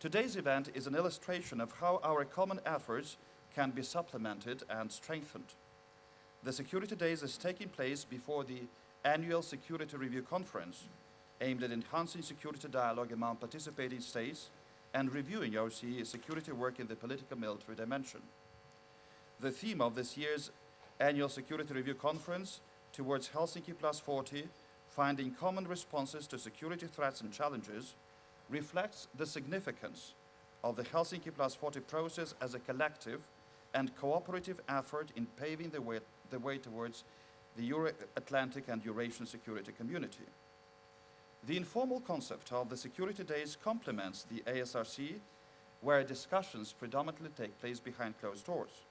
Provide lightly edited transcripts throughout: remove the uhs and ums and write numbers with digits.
Today's event is an illustration of how our common efforts can be supplemented and strengthened. The Security Days is taking place before the annual Security Review Conference, aimed at enhancing security dialogue among participating states and reviewing OSCE security work in the political-military dimension. The theme of this year's annual Security Review Conference, Towards Helsinki Plus 40, Finding Common Responses to Security Threats and Challenges, reflects the significance of the Helsinki Plus 40 process as a collective and cooperative effort in paving the way towards the Euro-Atlantic and Eurasian security community. The informal concept of the Security Days complements the ASRC, where discussions predominantly take place behind closed doors.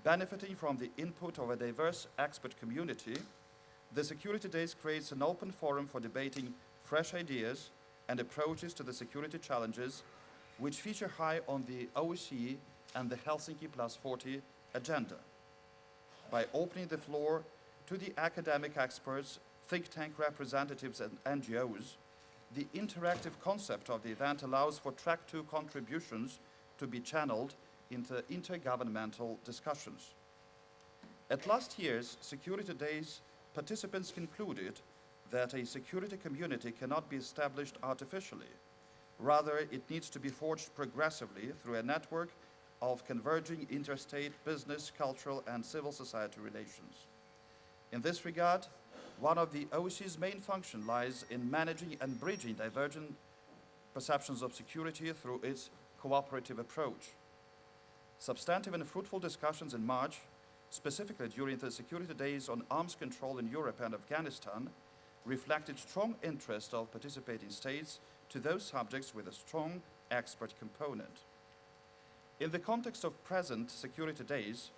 Benefiting from the input of a diverse expert community, the Security Days creates an open forum for debating fresh ideas and approaches to the security challenges which feature high on the OSCE and the Helsinki Plus 40 agenda. By opening the floor to the academic experts, think tank representatives and NGOs, the interactive concept of the event allows for track 2 contributions to be channeled into intergovernmental discussions. At last year's Security Days, participants concluded that a security community cannot be established artificially. Rather, it needs to be forged progressively through a network of converging interstate business, cultural, and civil society relations. In this regard, one of the OSCE's main functions lies in managing and bridging divergent perceptions of security through its cooperative approach. Substantive and fruitful discussions in March, specifically during the Security Days on arms control in Europe and Afghanistan, reflected strong interest of participating states to those subjects with a strong expert component. In the context of present Security Days,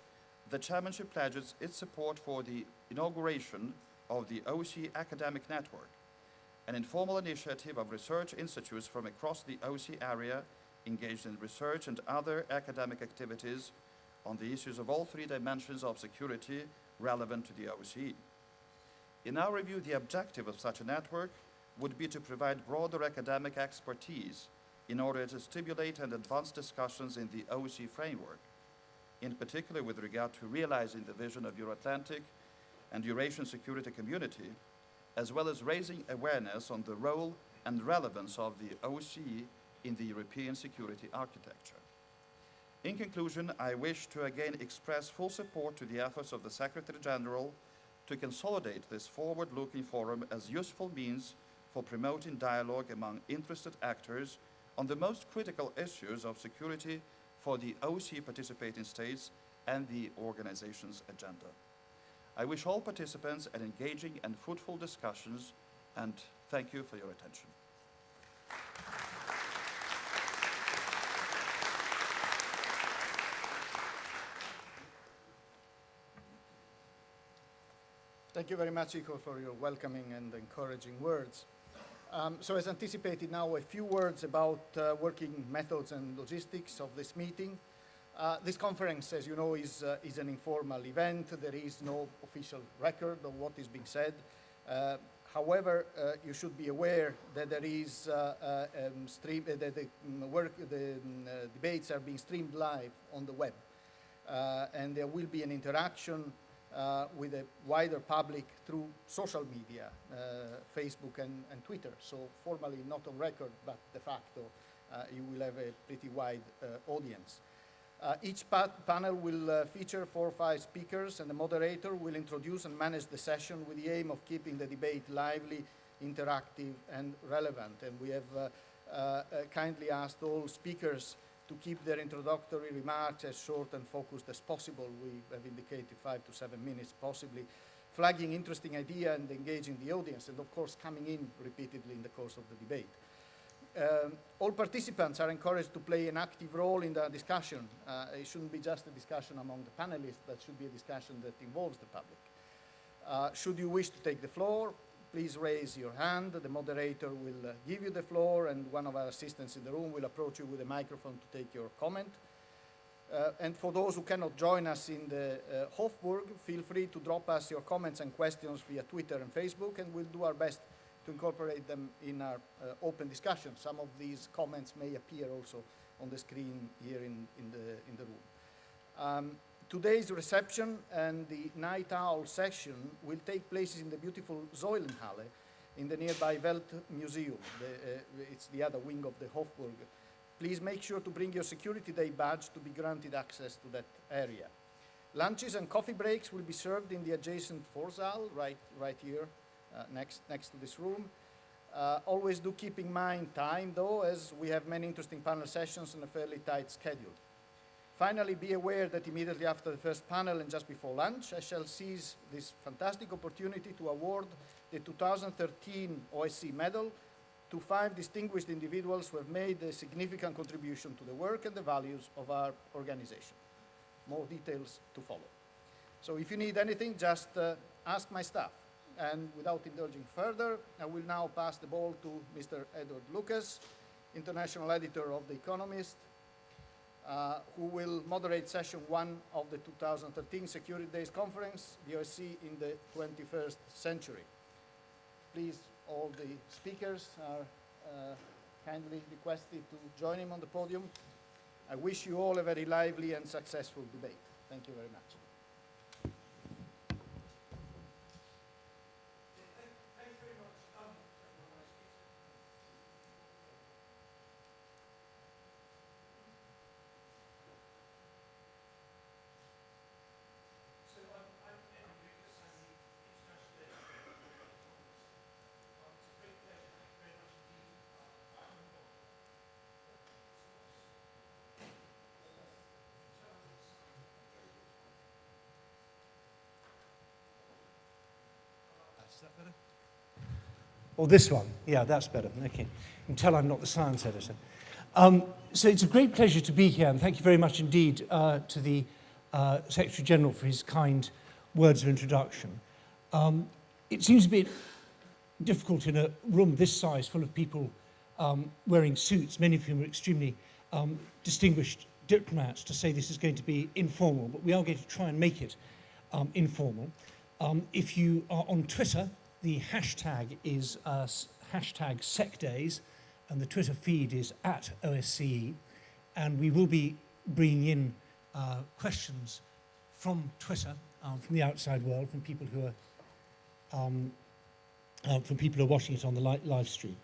the Chairmanship pledges its support for the inauguration of the OSCE Academic Network, an informal initiative of research institutes from across the OSCE area engaged in research and other academic activities on the issues of all 3 dimensions of security relevant to the OSCE. In our view, the objective of such a network would be to provide broader academic expertise in order to stimulate and advance discussions in the OSCE framework, in particular with regard to realizing the vision of Euro-Atlantic and Eurasian security community, as well as raising awareness on the role and relevance of the OSCE in the European security architecture. In conclusion, I wish to again express full support to the efforts of the Secretary General to consolidate this forward-looking forum as useful means for promoting dialogue among interested actors on the most critical issues of security for the OSCE participating states and the organization's agenda. I wish all participants an engaging and fruitful discussions, and thank you for your attention. Thank you very much, Igor, for your welcoming and encouraging words. So as anticipated now, a few words about working methods and logistics of this meeting. This conference, as you know, is an informal event. There is no official record of what is being said. However, you should be aware that there is the debates are being streamed live on the web, and there will be an interaction with a wider public through social media, Facebook and Twitter. So formally not on record, but de facto, you will have a pretty wide audience. Each panel will feature 4 or 5 speakers, and the moderator will introduce and manage the session with the aim of keeping the debate lively, interactive, and relevant. And we have kindly asked all speakers to keep their introductory remarks as short and focused as possible. We have indicated 5 to 7 minutes, possibly, flagging interesting idea and engaging the audience, and of course coming in repeatedly in the course of the debate. All participants are encouraged to play an active role in the discussion. It shouldn't be just a discussion among the panelists, but should be a discussion that involves the public. Should you wish to take the floor, please raise your hand. The moderator will give you the floor, and one of our assistants in the room will approach you with a microphone to take your comment. And for those who cannot join us in the Hofburg, feel free to drop us your comments and questions via Twitter and Facebook, and we'll do our best to incorporate them in our open discussion. Some of these comments may appear also on the screen here in the room. Today's reception and the night owl session will take place in the beautiful Säulenhalle in the nearby Welt Museum. It's the other wing of the Hofburg. Please make sure to bring your Security Day badge to be granted access to that area. Lunches and coffee breaks will be served in the adjacent Vorsaal, right here, next to this room. Always do keep in mind time, though, as we have many interesting panel sessions and a fairly tight schedule. Finally, be aware that immediately after the first panel and just before lunch, I shall seize this fantastic opportunity to award the 2013 OSCE medal to 5 distinguished individuals who have made a significant contribution to the work and the values of our organization. More details to follow. So if you need anything, just ask my staff. And without indulging further, I will now pass the ball to Mr. Edward Lucas, international editor of The Economist, who will moderate session 1 of the 2013 Security Days Conference, the OSCE in the 21st Century. Please, all the speakers are kindly requested to join him on the podium. I wish you all a very lively and successful debate. Thank you very much. Is that better? Or this one? Yeah, that's better. Okay. You can tell I'm not the science editor. So it's a great pleasure to be here, and thank you very much indeed to the Secretary General for his kind words of introduction. It seems a bit difficult in a room this size full of people wearing suits, many of whom are extremely distinguished diplomats, to say this is going to be informal, but we are going to try and make it informal. If you are on Twitter, the hashtag is hashtag SecDays, and the Twitter feed is @OSCE, and we will be bringing in questions from Twitter, from the outside world, from people who are watching it on the live stream.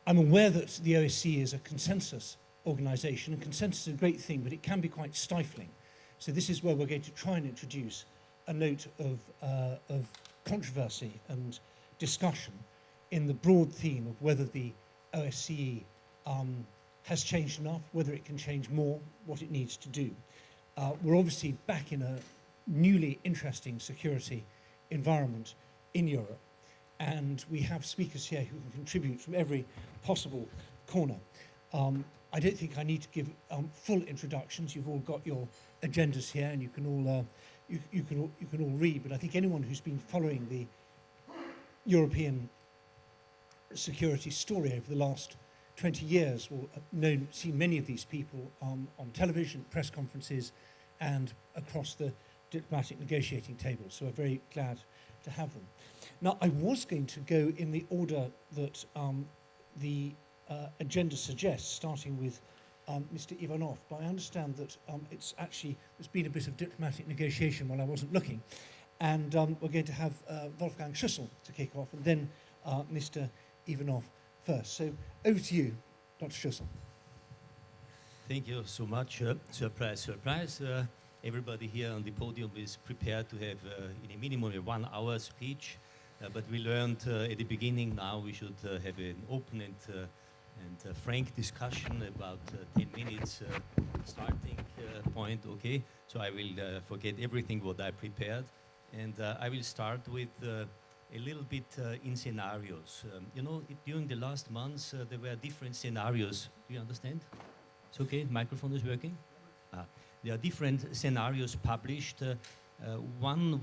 I'm aware that the OSCE is a consensus organisation, and consensus is a great thing, but it can be quite stifling. So this is where we're going to try and introduce a note of controversy and discussion in the broad theme of whether the OSCE has changed enough, whether it can change more, what it needs to do. We're obviously back in a newly interesting security environment in Europe, and we have speakers here who can contribute from every possible corner. I don't think I need to give full introductions. You've all got your agendas here, and you can all read, but I think anyone who's been following the European security story over the last 20 years will have seen many of these people on television, press conferences, and across the diplomatic negotiating table. So we're very glad to have them. Now, I was going to go in the order that the agenda suggests, starting with Mr. Ivanov, but I understand that there's been a bit of diplomatic negotiation while I wasn't looking, and we're going to have Wolfgang Schüssel to kick off, and then Mr. Ivanov first. So over to you, Dr. Schüssel. Thank you so much. Surprise, surprise. Everybody here on the podium is prepared to have in a minimum a 1 hour speech, but we learned at the beginning now we should have an open and frank discussion about 10 minutes starting point, okay? So I will forget everything what I prepared, and I will start with a little bit in scenarios. During the last months there were different scenarios. Do you understand? It's okay, microphone is working? There are different scenarios published. One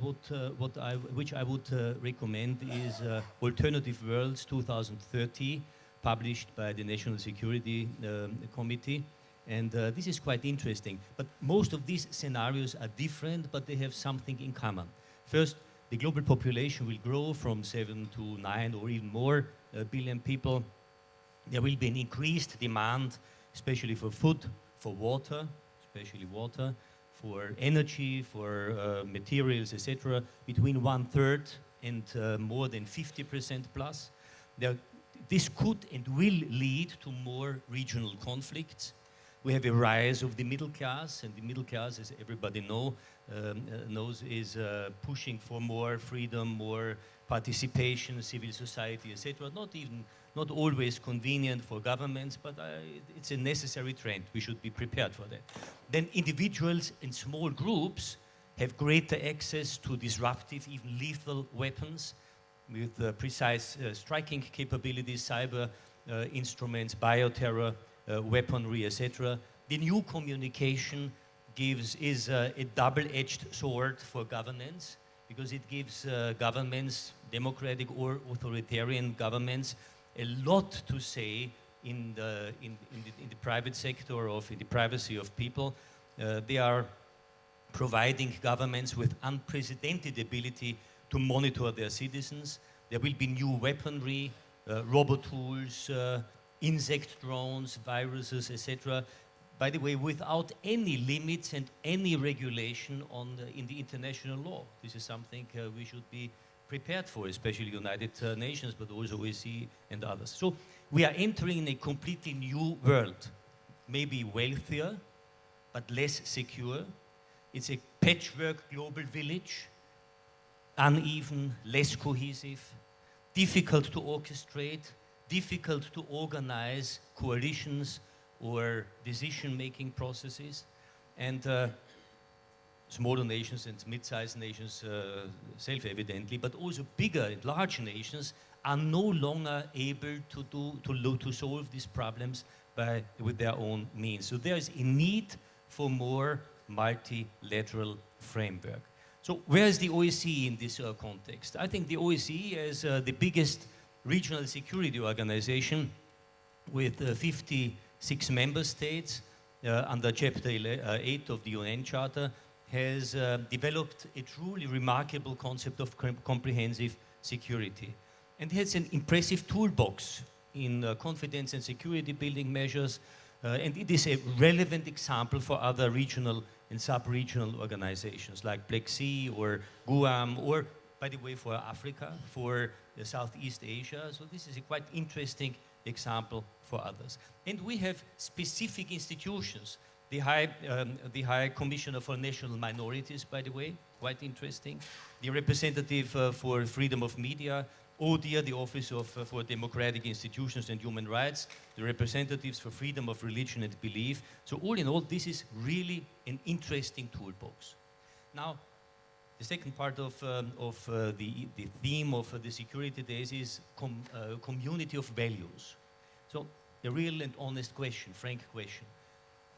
which I would recommend is Alternative Worlds 2030, published by the National Security Committee, and this is quite interesting. But most of these scenarios are different, but they have something in common. First, The global population will grow from 7 to 9 or even more billion people. There will be an increased demand, especially for food, for water, especially water, for energy, for materials, etc., between 1/3 and more than 50% plus. This could and will lead to more regional conflicts. We have a rise of the middle class, and the middle class, as everybody knows, is pushing for more freedom, more participation, civil society, etc. Not always convenient for governments, but it's a necessary trend. We should be prepared for that. Then individuals and small groups have greater access to disruptive, even lethal weapons with precise striking capabilities, cyber instruments, bioterror, weaponry, etc. The new communication is a double-edged sword for governance, because it gives governments, democratic or authoritarian governments, a lot to say in the private sector, in the privacy of people. They are providing governments with unprecedented ability to monitor their citizens. There will be new weaponry, robot tools, insect drones, viruses, etc. By the way, without any limits and any regulation in the international law. This is something we should be prepared for, especially United Nations, but also OSCE and others. So we are entering a completely new world, maybe wealthier, but less secure. It's a patchwork global village, uneven, less cohesive, difficult to orchestrate, difficult to organize coalitions or decision-making processes. And smaller nations and mid-sized nations, self-evidently, but also bigger and large nations are no longer able to solve these problems with their own means. So there is a need for more multilateral framework. So where is the OSCE in this context? I think the OSCE is the biggest regional security organization with 56 member states under Chapter 8 of the UN Charter, has developed a truly remarkable concept of comprehensive security, and has an impressive toolbox in confidence and security building measures, and it is a relevant example for other regional and sub-regional organizations like Black Sea or Guam, or, by the way, for Africa, for Southeast Asia. So this is a quite interesting example for others. And we have specific institutions. The High Commissioner for National Minorities, by the way, quite interesting. The representative for freedom of media, ODIHR, the Office for Democratic Institutions and Human Rights, the representatives for freedom of religion and belief. So all in all, this is really an interesting toolbox. Now, the second part of the theme of the Security Days is community of values. So a real and honest question, frank question.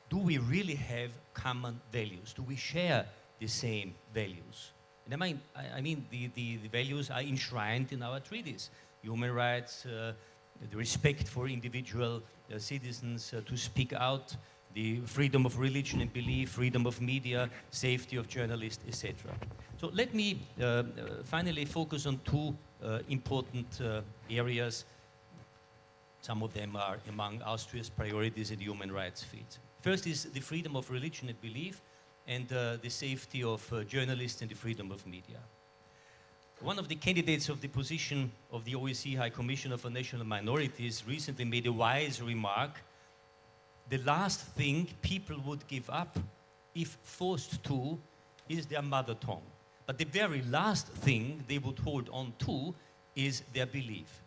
Do we really have common values? Do we share the same values? And I mean the values are enshrined in our treaties. Human rights, the respect for individual citizens to speak out, the freedom of religion and belief, freedom of media, safety of journalists, etc. So let me finally focus on two important areas. Some of them are among Austria's priorities in the human rights field. First is the freedom of religion and belief, and the safety of journalists and the freedom of media. One of the candidates of the position of the OSCE High Commissioner for National Minorities recently made a wise remark. The last thing people would give up, if forced to, is their mother tongue. But the very last thing they would hold on to is their belief.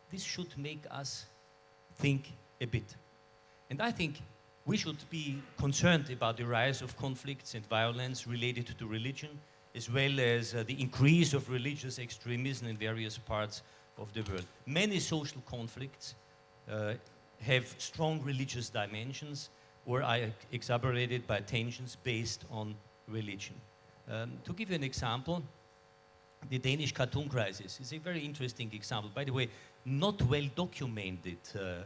This should make us think a bit. And I think we should be concerned about the rise of conflicts and violence related to religion, as well as the increase of religious extremism in various parts of the world. Many social conflicts have strong religious dimensions or are exacerbated by tensions based on religion. To give you an example, the Danish cartoon crisis is a very interesting example. By the way, not well documented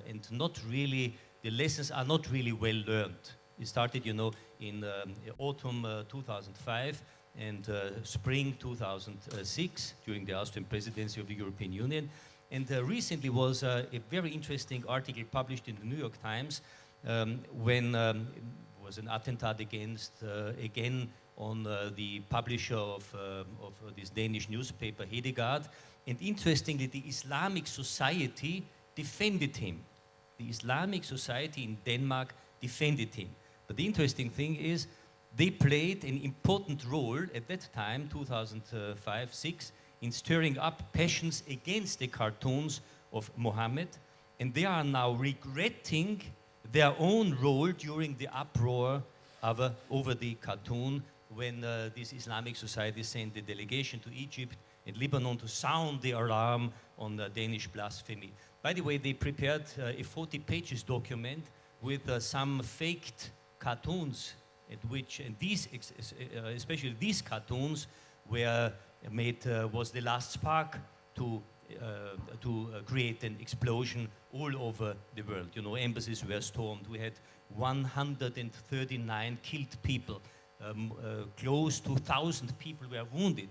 and not really, the lessons are not really well learned. It started, you know, in autumn 2005 and spring 2006 during the Austrian presidency of the European Union. And recently was a very interesting article published in the New York Times when was an attentat against, again, on the publisher of this Danish newspaper, Hedegaard. And interestingly, the Islamic Society defended him. The Islamic Society in Denmark defended him. But the interesting thing is, they played an important role at that time, 2005-06, in stirring up passions against the cartoons of Mohammed, and they are now regretting their own role during the uproar over the cartoon when this Islamic Society sent a delegation to Egypt and Lebanon to sound the alarm on Danish blasphemy. By the way, they prepared a 40 pages document with some faked cartoons, at which, and these, especially these cartoons, were made, was the last spark to create an explosion all over the world. You know, embassies were stormed. We had 139 killed people. Close to 1,000 people were wounded.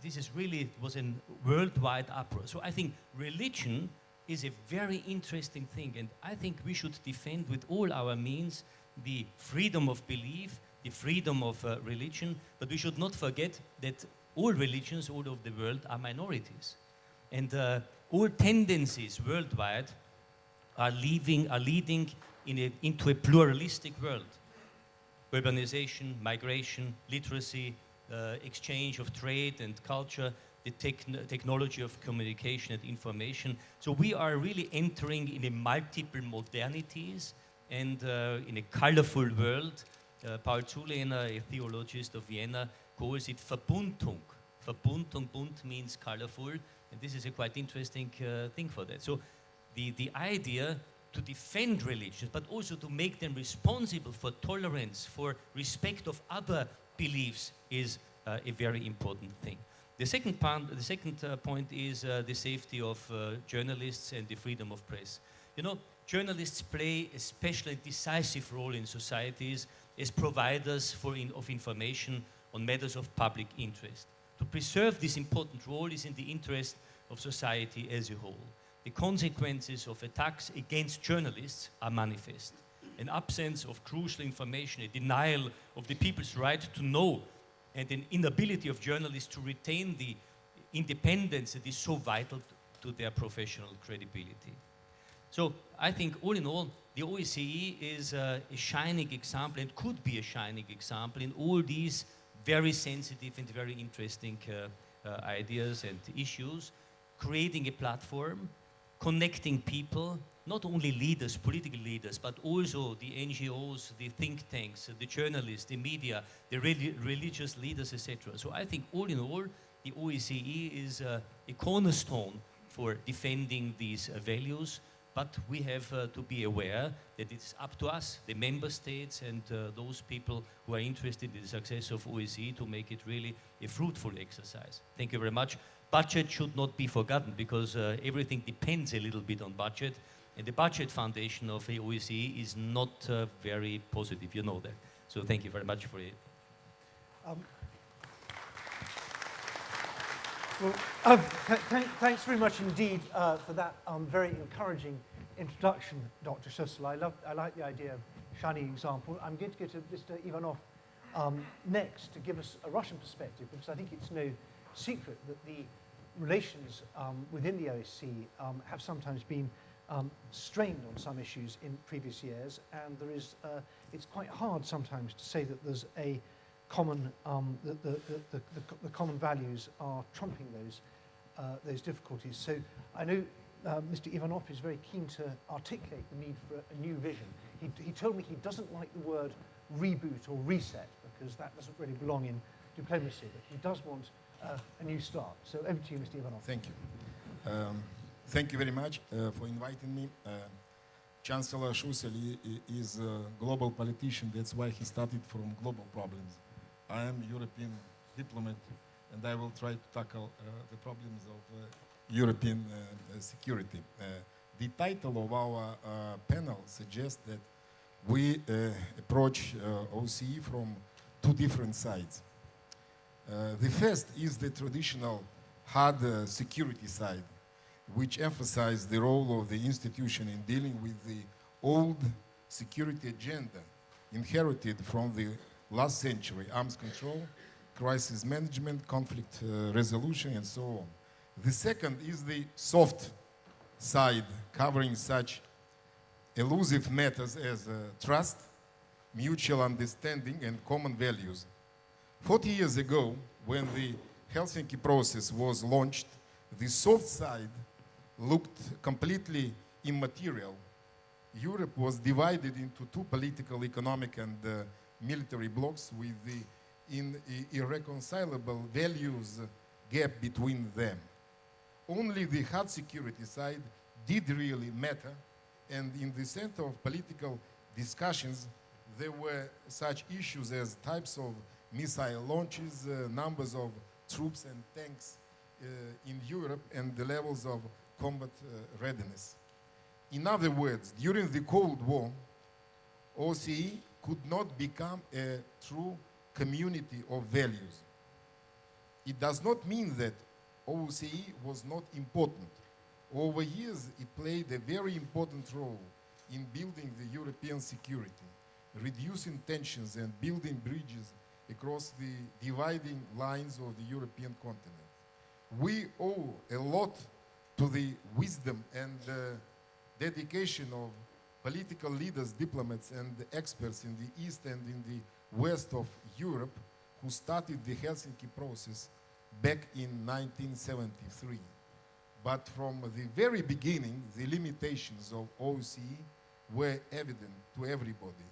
This is really, was a worldwide uproar. So I think religion is a very interesting thing, and I think we should defend with all our means the freedom of belief, the freedom of religion, but we should not forget that all religions all over the world are minorities. And all tendencies worldwide are leading into a pluralistic world. Urbanization, migration, literacy, exchange of trade and culture, the technology of communication and information. So we are really entering in a multiple modernities and in a colorful world. Paul Zulehner, a theologist of Vienna, calls it Verbundung. Verbundung, Bund means colorful, and this is a quite interesting thing for that. So the idea to defend religions, but also to make them responsible for tolerance, for respect of other beliefs, is a very important thing. The second point is the safety of journalists and the freedom of press. You know, journalists play a special and decisive role in societies as providers of information on matters of public interest. To preserve this important role is in the interest of society as a whole. The consequences of attacks against journalists are manifest. An absence of crucial information, a denial of the people's right to know, and an inability of journalists to retain the independence that is so vital to their professional credibility. So I think all in all, the OSCE is a shining example, and could be a shining example in all these very sensitive and very interesting ideas and issues, creating a platform, connecting people, not only leaders, political leaders, but also the NGOs, the think tanks, the journalists, the media, the religious leaders, etc. So I think all in all, the OSCE is a cornerstone for defending these values, but we have to be aware that it's up to us, the member states and those people who are interested in the success of OSCE, to make it really a fruitful exercise. Thank you very much. Budget should not be forgotten, because everything depends a little bit on budget, and the budget foundation of the OSCE is not very positive, you know that. So thank you very much for it. Well, thanks very much indeed for that very encouraging introduction, Dr. Schüssel. I like the idea of shining example. I'm going to go to Mr. Ivanov next to give us a Russian perspective, because I think it's no secret that the relations within the OSCE have sometimes been strained on some issues in previous years, and there is, it's quite hard sometimes to say that there's a common, the common values are trumping those difficulties. So I know Mr. Ivanov is very keen to articulate the need for a new vision. He told me he doesn't like the word reboot or reset, because that doesn't really belong in diplomacy, but he does want a new start. So over to you, Mr. Ivanov. Thank you. Thank you very much for inviting me. Chancellor Schüssel is a global politician. That's why he started from global problems. I am a European diplomat, and I will try to tackle the problems of European security. The title of our panel suggests that we approach OSCE from two different sides. The first is the traditional hard security side, which emphasizes the role of the institution in dealing with the old security agenda inherited from the last century: arms control, crisis management, conflict resolution, and so on. The second is the soft side, covering such elusive matters as trust, mutual understanding, and common values. 40 years ago, when the Helsinki process was launched, the soft side looked completely immaterial. Europe was divided into two political, economic, and military blocs with the irreconcilable values gap between them. Only the hard security side did really matter, and in the center of political discussions, there were such issues as types of missile launches, numbers of troops and tanks in Europe, and the levels of combat readiness. In other words, during the Cold War, OSCE could not become a true community of values. It does not mean that OSCE was not important. Over years, it played a very important role in building the European security, reducing tensions and building bridges across the dividing lines of the European continent. We owe a lot to the wisdom and dedication of political leaders, diplomats, and experts in the East and in the West of Europe who started the Helsinki process back in 1973. But from the very beginning, the limitations of OSCE were evident to everybody.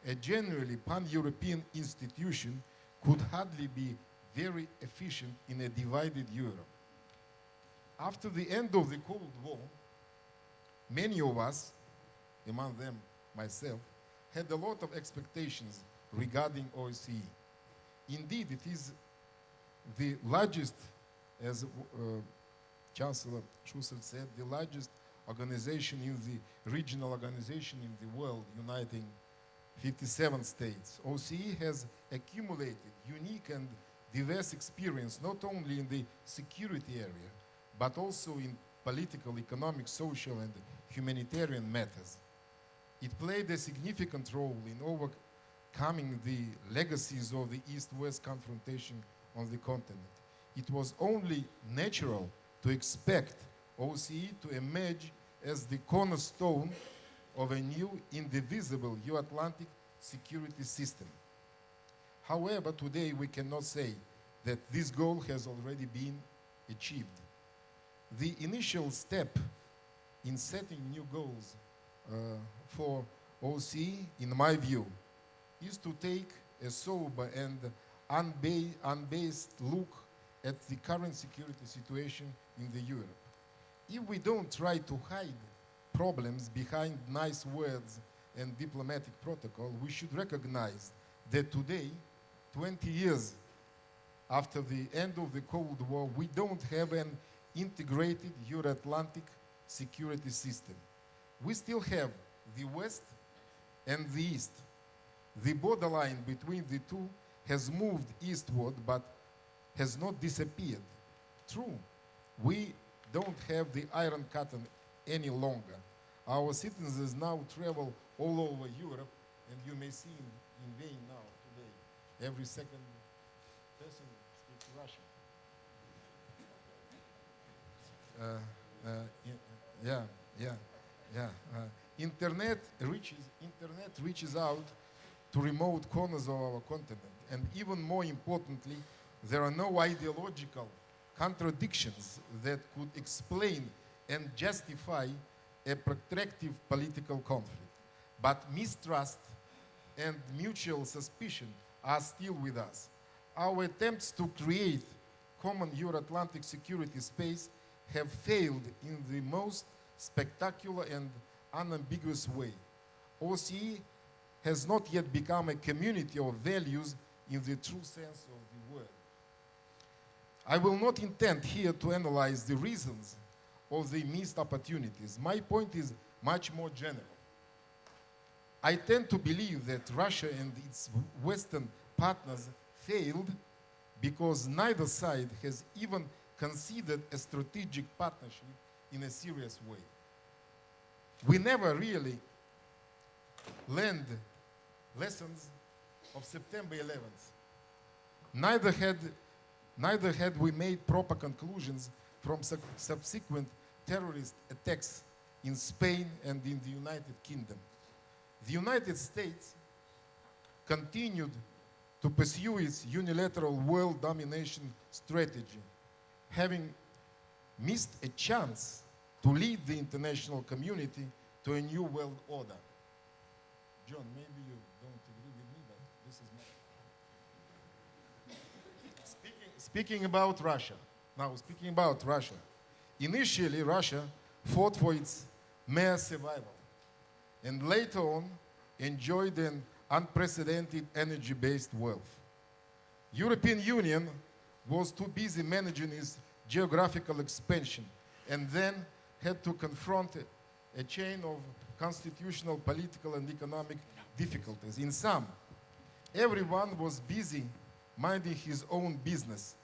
A genuinely pan-European institution could hardly be very efficient in a divided Europe. After the end of the Cold War, many of us, among them myself, had a lot of expectations regarding OSCE. Indeed, it is the largest, as Chancellor Schüssel said, the largest organization in the regional organization in the world, uniting 57 states. OSCE has accumulated unique and diverse experience, not only in the security area, but also in political, economic, social, and humanitarian matters. It played a significant role in overcoming the legacies of the East-West confrontation on the continent. It was only natural to expect OSCE to emerge as the cornerstone of a new, indivisible Euro-Atlantic security system. However, today we cannot say that this goal has already been achieved. The initial step in setting new goals for OSCE, in my view, is to take a sober and unbiased look at the current security situation in the Europe. If we don't try to hide problems behind nice words and diplomatic protocol, we should recognize that today, 20 years after the end of the Cold War, we don't have an integrated Euro-Atlantic security system. We still have the West and the East. The borderline between the two has moved eastward, but has not disappeared. True, we don't have the Iron Curtain any longer. Our citizens now travel all over Europe, and you may see in vain now today, every second person speaks Russian. Internet reaches out to remote corners of our continent, and even more importantly, there are no ideological contradictions that could explain and justify a protracted political conflict. But mistrust and mutual suspicion are still with us. Our attempts to create common Euro-Atlantic security space have failed in the most spectacular and unambiguous way. OSCE has not yet become a community of values in the true sense of the word. I will not intend here to analyze the reasons of the missed opportunities. My point is much more general. I tend to believe that Russia and its Western partners failed because neither side has even considered a strategic partnership in a serious way. We never really learned lessons of September 11th. Neither had we made proper conclusions from subsequent terrorist attacks in Spain and in the United Kingdom. The United States continued to pursue its unilateral world domination strategy, having missed a chance to lead the international community to a new world order. John, maybe you don't agree with me, but this is my... Speaking about Russia, initially Russia fought for its mere survival, and later on enjoyed an unprecedented energy-based wealth. European Union was too busy managing its geographical expansion and then had to confront a chain of constitutional, political, and economic difficulties. In sum, everyone was busy minding his own business,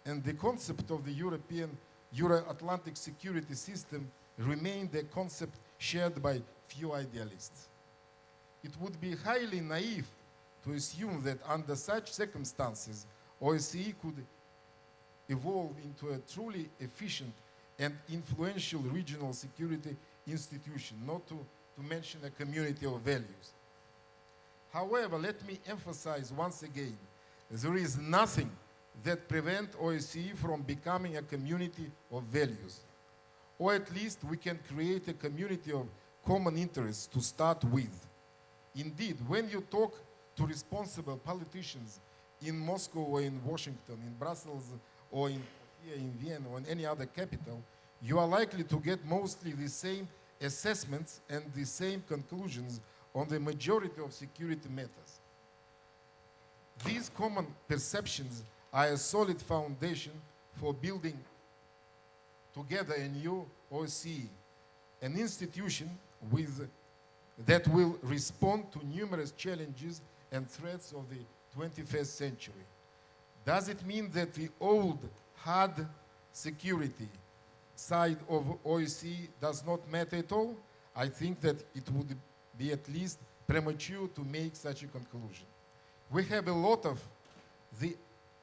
and the concept of the European Euro-Atlantic security system remained a concept shared by few idealists. It would be highly naive to assume that under such circumstances, OSCE could evolve into a truly efficient and influential regional security institution, not to mention a community of values. However, let me emphasize once again, there is nothing that prevents OSCE from becoming a community of values. Or at least we can create a community of common interests to start with. Indeed, when you talk to responsible politicians in Moscow or in Washington, in Brussels or here in Vienna or in any other capital, you are likely to get mostly the same assessments and the same conclusions on the majority of security matters. These common perceptions are a solid foundation for building together a new OSCE, an institution that will respond to numerous challenges and threats of the 21st century. Does it mean that the old hard security side of OSCE does not matter at all? I think that it would be at least premature to make such a conclusion. We have a lot of the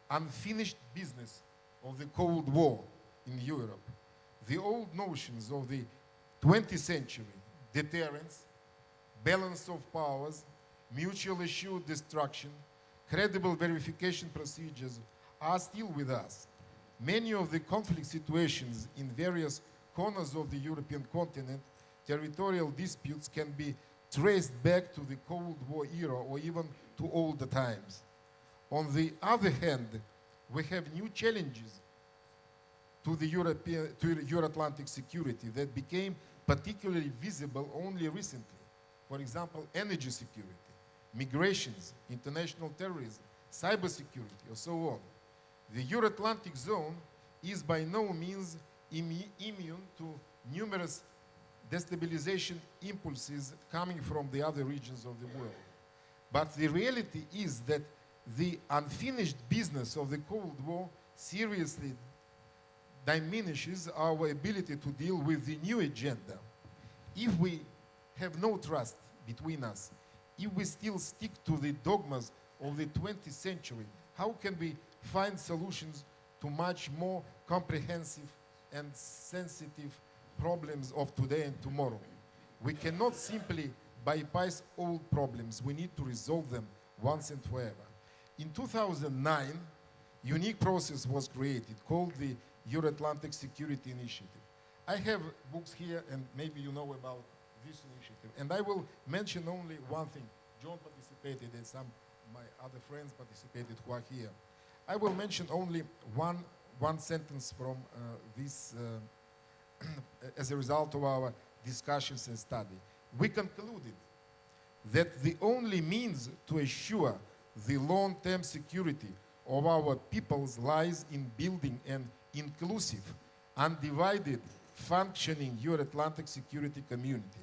unfinished business of the Cold War in Europe. The old notions of the 20th century, deterrence, balance of powers, mutual assured destruction, credible verification procedures are still with us. Many of the conflict situations in various corners of the European continent, territorial disputes can be traced back to the Cold War era or even to older times. On the other hand, we have new challenges to the Euro-Atlantic security that became particularly visible only recently. For example, energy security, migrations, international terrorism, cybersecurity, or so on. The Euro-Atlantic zone is by no means immune to numerous destabilization impulses coming from the other regions of the world. But the reality is that the unfinished business of the Cold War seriously diminishes our ability to deal with the new agenda. If we have no trust between us, if we still stick to the dogmas of the 20th century, how can we find solutions to much more comprehensive and sensitive problems of today and tomorrow? We cannot simply bypass old problems. We need to resolve them once and forever. In 2009, a unique process was created called the Euro-Atlantic Security Initiative. I have books here, and maybe you know about this initiative. And I will mention only one thing. John participated, and some of my other friends participated who are here. I will mention only one sentence from this as a result of our discussions and study. We concluded that the only means to assure the long-term security of our peoples lies in building an inclusive, undivided, functioning Euro-Atlantic security community,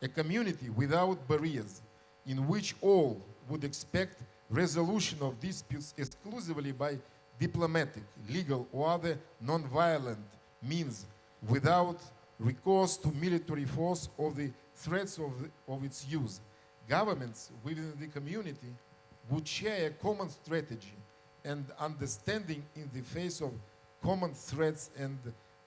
a community without barriers, in which all would expect resolution of disputes exclusively by diplomatic, legal, or other non-violent means without recourse to military force or the threats of its use. Governments within the community would share a common strategy and understanding in the face of common threats and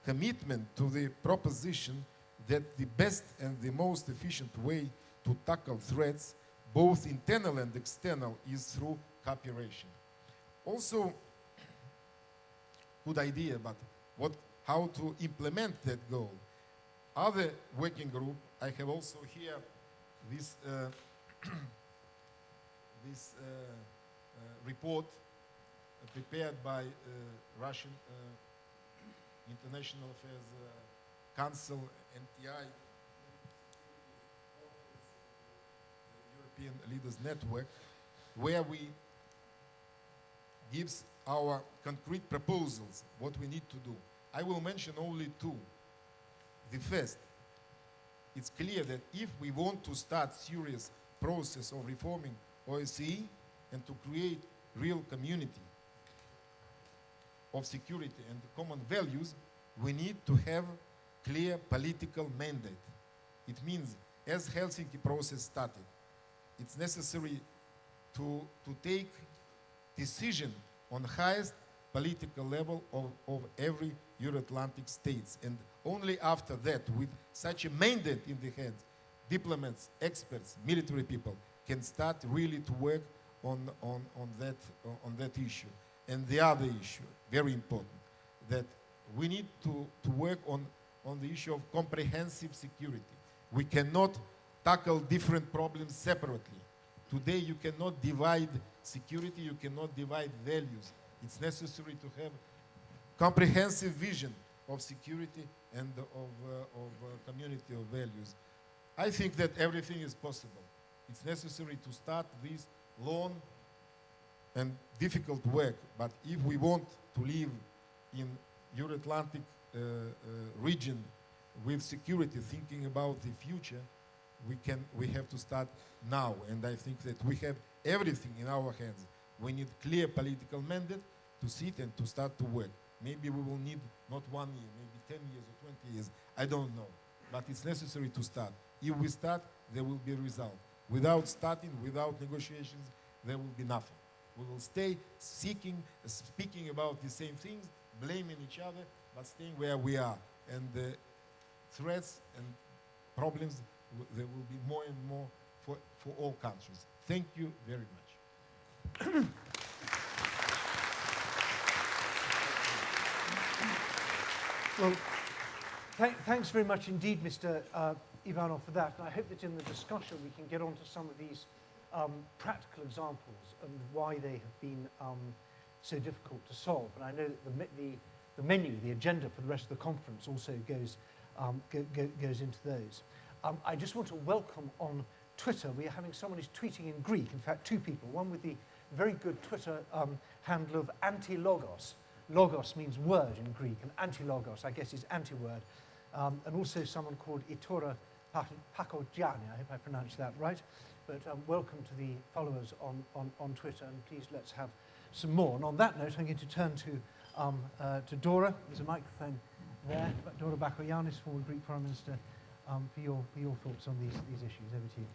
commitment to the proposition that the best and the most efficient way to tackle threats, both internal and external, is through cooperation. Also, good idea, but how to implement that goal. Other working group, I have also here this, this report prepared by Russian International Affairs Council, NTI, European Leaders Network, where we gives our concrete proposals, what we need to do. I will mention only two. The first, it's clear that if we want to start serious process of reforming OSCE and to create real community of security and common values, we need to have clear political mandate. It means, as Helsinki process started, it's necessary to take decision on highest political level of every Euro-Atlantic states. And only after that, with such a mandate in the hands, diplomats, experts, military people can start really to work on that issue. And the other issue, very important, that we need to work on the issue of comprehensive security. We cannot tackle different problems separately. Today you cannot divide security, you cannot divide values. It's necessary to have comprehensive vision of security and of community of values. I think that everything is possible. It's necessary to start this long and difficult work, but if we want to live in Euro-Atlantic region with security, thinking about the future, we have to start now, and I think that we have everything in our hands. We need clear political mandate to sit and to start to work. Maybe we will need not 1 year, maybe 10 years or 20 years, I don't know. But it's necessary to start. If we start, there will be a result. Without starting, without negotiations, there will be nothing. We will stay speaking about the same things, blaming each other, but staying where we are. And the threats and problems, there will be more and more for all countries. Thank you very much. Well, thanks very much indeed, Mr. Ivanov, for that. And I hope that in the discussion we can get on to some of these practical examples and why they have been so difficult to solve. And I know that the menu, the agenda for the rest of the conference also goes into those. I just want to welcome on Twitter. We are having someone who's tweeting in Greek, in fact, two people, one with the very good Twitter handle of anti-logos. Logos means word in Greek, and anti-logos, I guess, is anti-word. And also someone called Itora Bakoyannis, I hope I pronounced that right. But welcome to the followers on Twitter, and please let's have some more. And on that note, I'm going to turn to Dora. There's a microphone there. Dora Bakoyannis, former Greek Prime Minister, for your thoughts on these issues. Over to you.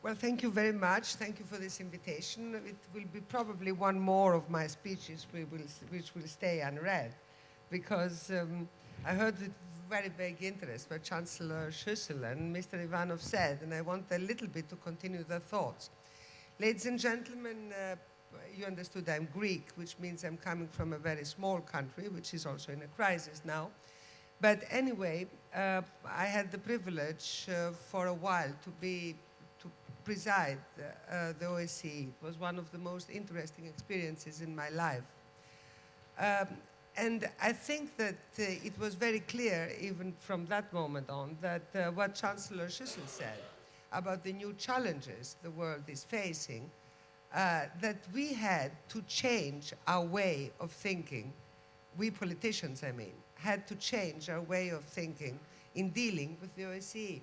Well, thank you very much. Thank you for this invitation. It will be probably one more of my speeches which will stay unread, because I heard with very big interest what Chancellor Schüssel and Mr. Ivanov said, and I want a little bit to continue their thoughts. Ladies and gentlemen, you understood I'm Greek, which means I'm coming from a very small country, which is also in a crisis now. But anyway, I had the privilege for a while to preside the OSCE. It was one of the most interesting experiences in my life. And I think that it was very clear, even from that moment on, that what Chancellor Schüssel said about the new challenges the world is facing, that we had to change our way of thinking, we politicians, I mean, had to change our way of thinking in dealing with the OSCE.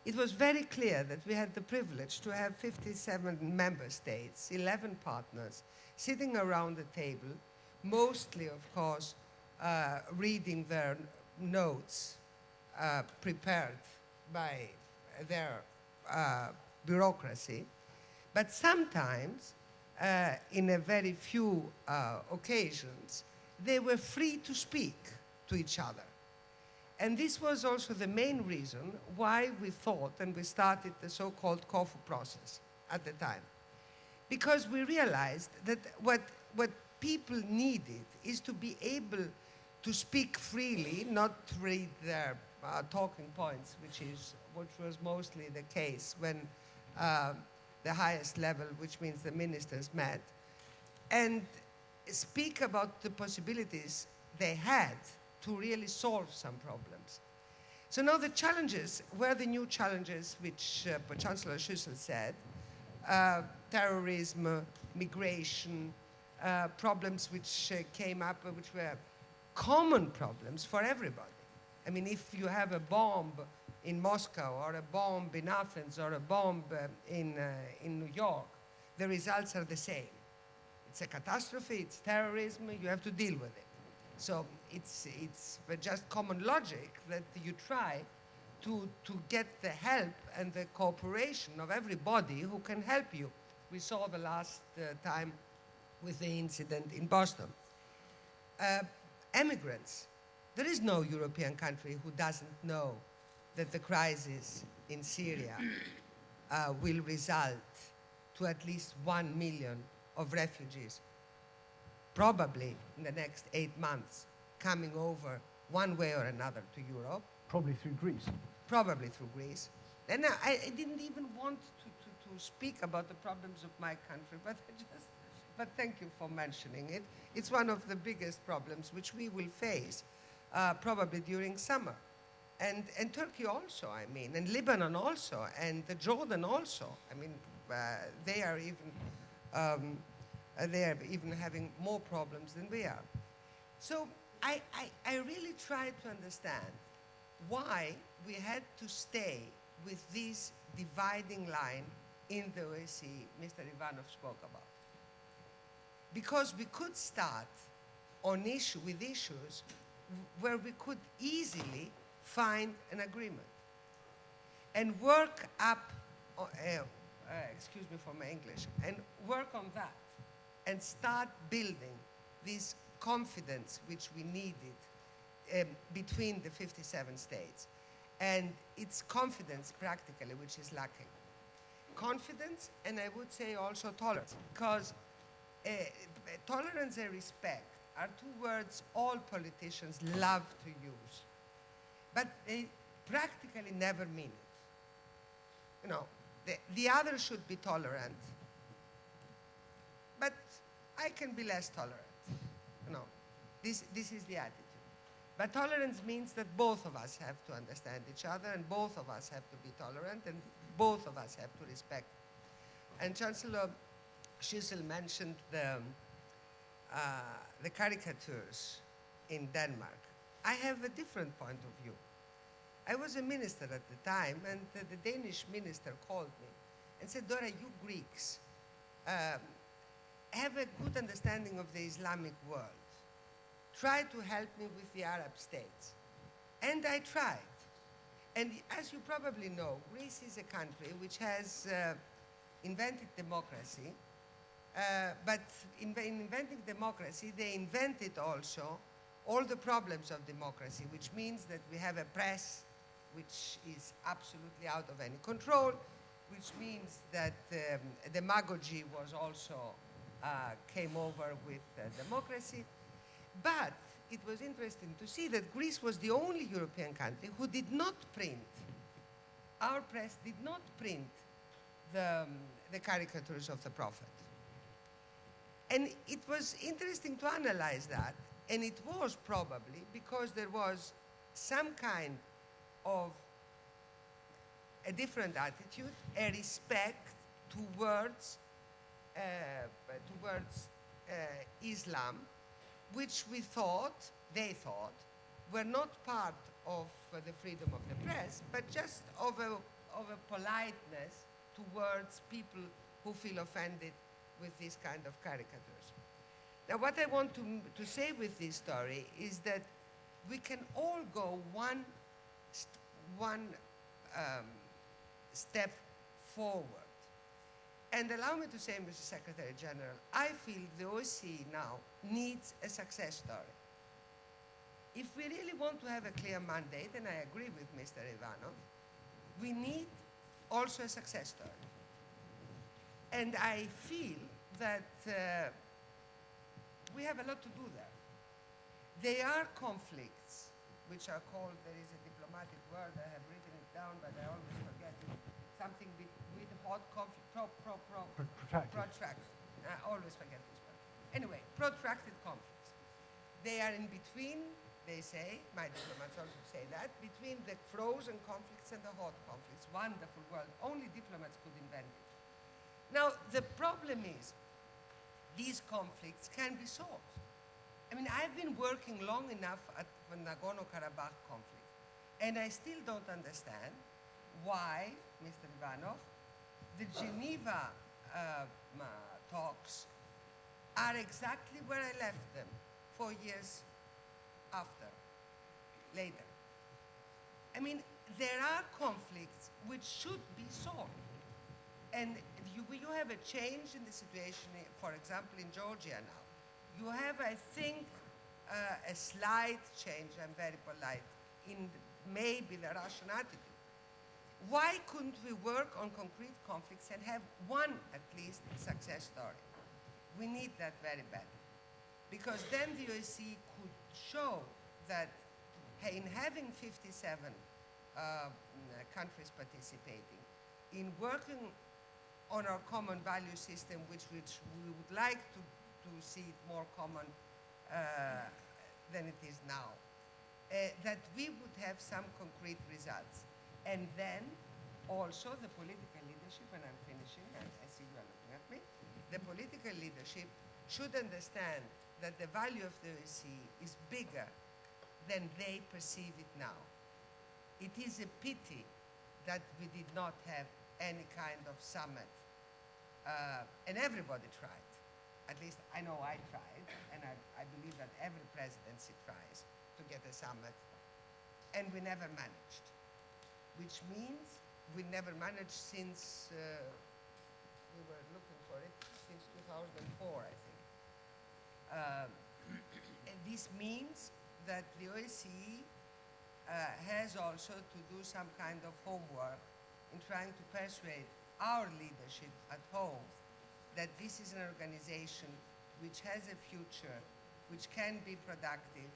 It was very clear that we had the privilege to have 57 member states, 11 partners, sitting around the table mostly, of course, reading their notes prepared by their bureaucracy. But sometimes, in a very few occasions, they were free to speak to each other. And this was also the main reason why we thought, and we started the so-called Corfu process at the time. Because we realized that what people needed is to be able to speak freely, not read their talking points, which was mostly the case when the highest level, which means the ministers, met, and speak about the possibilities they had to really solve some problems. So now the challenges were the new challenges which Chancellor Schüssel said, terrorism, migration, problems which came up, which were common problems for everybody. I mean, if you have a bomb in Moscow, or a bomb in Athens, or a bomb in New York, the results are the same. It's a catastrophe, it's terrorism, you have to deal with it. So it's just common logic that you try to get the help and the cooperation of everybody who can help you. We saw the last time with the incident in Boston. Emigrants. There is no European country who doesn't know that the crisis in Syria will result to at least 1 million of refugees, probably in the next 8 months, coming over one way or another to Europe. Probably through Greece. Probably through Greece. And I didn't even want to speak about the problems of my country, but thank you for mentioning it. It's one of the biggest problems which we will face probably during summer. And Turkey also, I mean, and Lebanon also, and Jordan also. I mean, they are even having more problems than we are. So I really tried to understand why we had to stay with this dividing line in the OSCE Mr. Ivanov spoke about. Because we could start with issues where we could easily find an agreement and work up, excuse me for my English, and work on that and start building this confidence which we needed between the 57 states. And it's confidence practically which is lacking. Confidence, and I would say also tolerance, because tolerance and respect are two words all politicians love to use, but they practically never mean it. You know, the other should be tolerant, but I can be less tolerant. You know, this is the attitude. But tolerance means that both of us have to understand each other, and both of us have to be tolerant, and both of us have to respect. And Chancellor Schüssel mentioned the caricatures in Denmark. I have a different point of view. I was a minister at the time, and the Danish minister called me and said, Dora, you Greeks have a good understanding of the Islamic world. Try to help me with the Arab states. And I tried. And as you probably know, Greece is a country which has invented democracy, but in inventing democracy, they invented also all the problems of democracy, which means that we have a press which is absolutely out of any control, which means that demagogy was also came over with democracy. But it was interesting to see that Greece was the only European country who did not print, our press did not print the caricatures of the Prophet. And it was interesting to analyze that, and it was probably because there was some kind of a different attitude, a respect towards Islam, which they thought, were not part of the freedom of the press, but just of a politeness towards people who feel offended with this kind of caricatures. Now, what I want to say with this story is that we can all go one step forward. And allow me to say, Mr. Secretary General, I feel the OSCE now needs a success story. If we really want to have a clear mandate, and I agree with Mr. Ivanov, we need also a success story. And I feel that we have a lot to do there. There are conflicts, which are called, there is a diplomatic word, I have written it down, but I always forget it, something with hot conflict, protracted. I always forget this word. Anyway, protracted conflicts. They are in between, they say, my diplomats also say that, between the frozen conflicts and the hot conflicts. Wonderful word, only diplomats could invent it. Now, the problem is, these conflicts can be solved. I mean, I've been working long enough at the Nagorno-Karabakh conflict, and I still don't understand why, Mr. Ivanov, the Geneva talks are exactly where I left them 4 years later. I mean, there are conflicts which should be solved. And you have a change in the situation, for example, in Georgia now. You have, I think, a slight change, I'm very polite, in maybe the Russian attitude. Why couldn't we work on concrete conflicts and have one, at least, success story? We need that very badly. Because then the OSCE could show that in having 57 countries participating, in working on our common value system, which we would like to see it more common than it is now, that we would have some concrete results. And then also the political leadership, and I'm finishing, I see you are looking at me, the political leadership should understand that the value of the OSCE is bigger than they perceive it now. It is a pity that we did not have any kind of summit, and everybody tried. At least I know I tried, and I believe that every presidency tries to get a summit, and we never managed, which means we never managed since, we were looking for it, since 2004, I think. And this means that the OSCE has also to do some kind of homework in trying to persuade our leadership at home that this is an organization which has a future, which can be productive